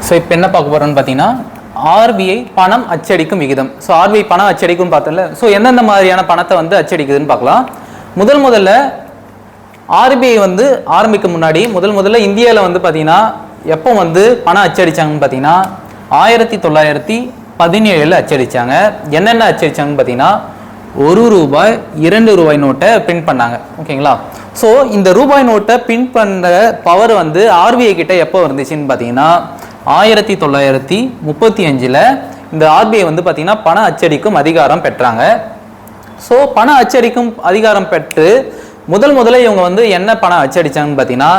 ஸோ இப்போ என்ன பார்க்க போகிறோம்னு பார்த்தீங்கன்னா ஆர்பிஐ பணம் அச்சடிக்கும் விகிதம். ஸோ ஆர்பிஐ பணம் அச்சடிக்கும் பார்த்தோம்ல, ஸோ எந்தெந்த மாதிரியான பணத்தை வந்து அச்சடிக்குதுன்னு பார்க்கலாம். முதல்ல ஆர்பிஐ வந்து ஆரம்பிக்க முன்னாடி முதல்ல இந்தியாவில் வந்து பார்த்தீங்கன்னா எப்போ வந்து பணம் அச்சடிச்சாங்கன்னு பார்த்தீங்கன்னா 1917 அச்சடிச்சாங்க. என்னென்ன அச்சடிச்சாங்கன்னு பார்த்தீங்கன்னா ₹1, ₹2 நோட்டை பிரிண்ட் பண்ணாங்க. ஓகேங்களா? ஸோ இந்த ரூபாய் நோட்டை பிரிண்ட் பண்ணுற பவர் வந்து ஆர்பிஐ கிட்ட எப்போ இருந்துச்சுன்னு பார்த்தீங்கன்னா 1935 இந்த ஆர்பிஐ வந்து பார்த்தீங்கன்னா பண அச்சடிக்கும் அதிகாரம் பெற்றாங்க. ஸோ பண அச்சடிக்கும் அதிகாரம் பெற்று முதல்ல இவங்க வந்து என்ன பணம் அச்சடிச்சாங்கன்னு பார்த்தீங்கன்னா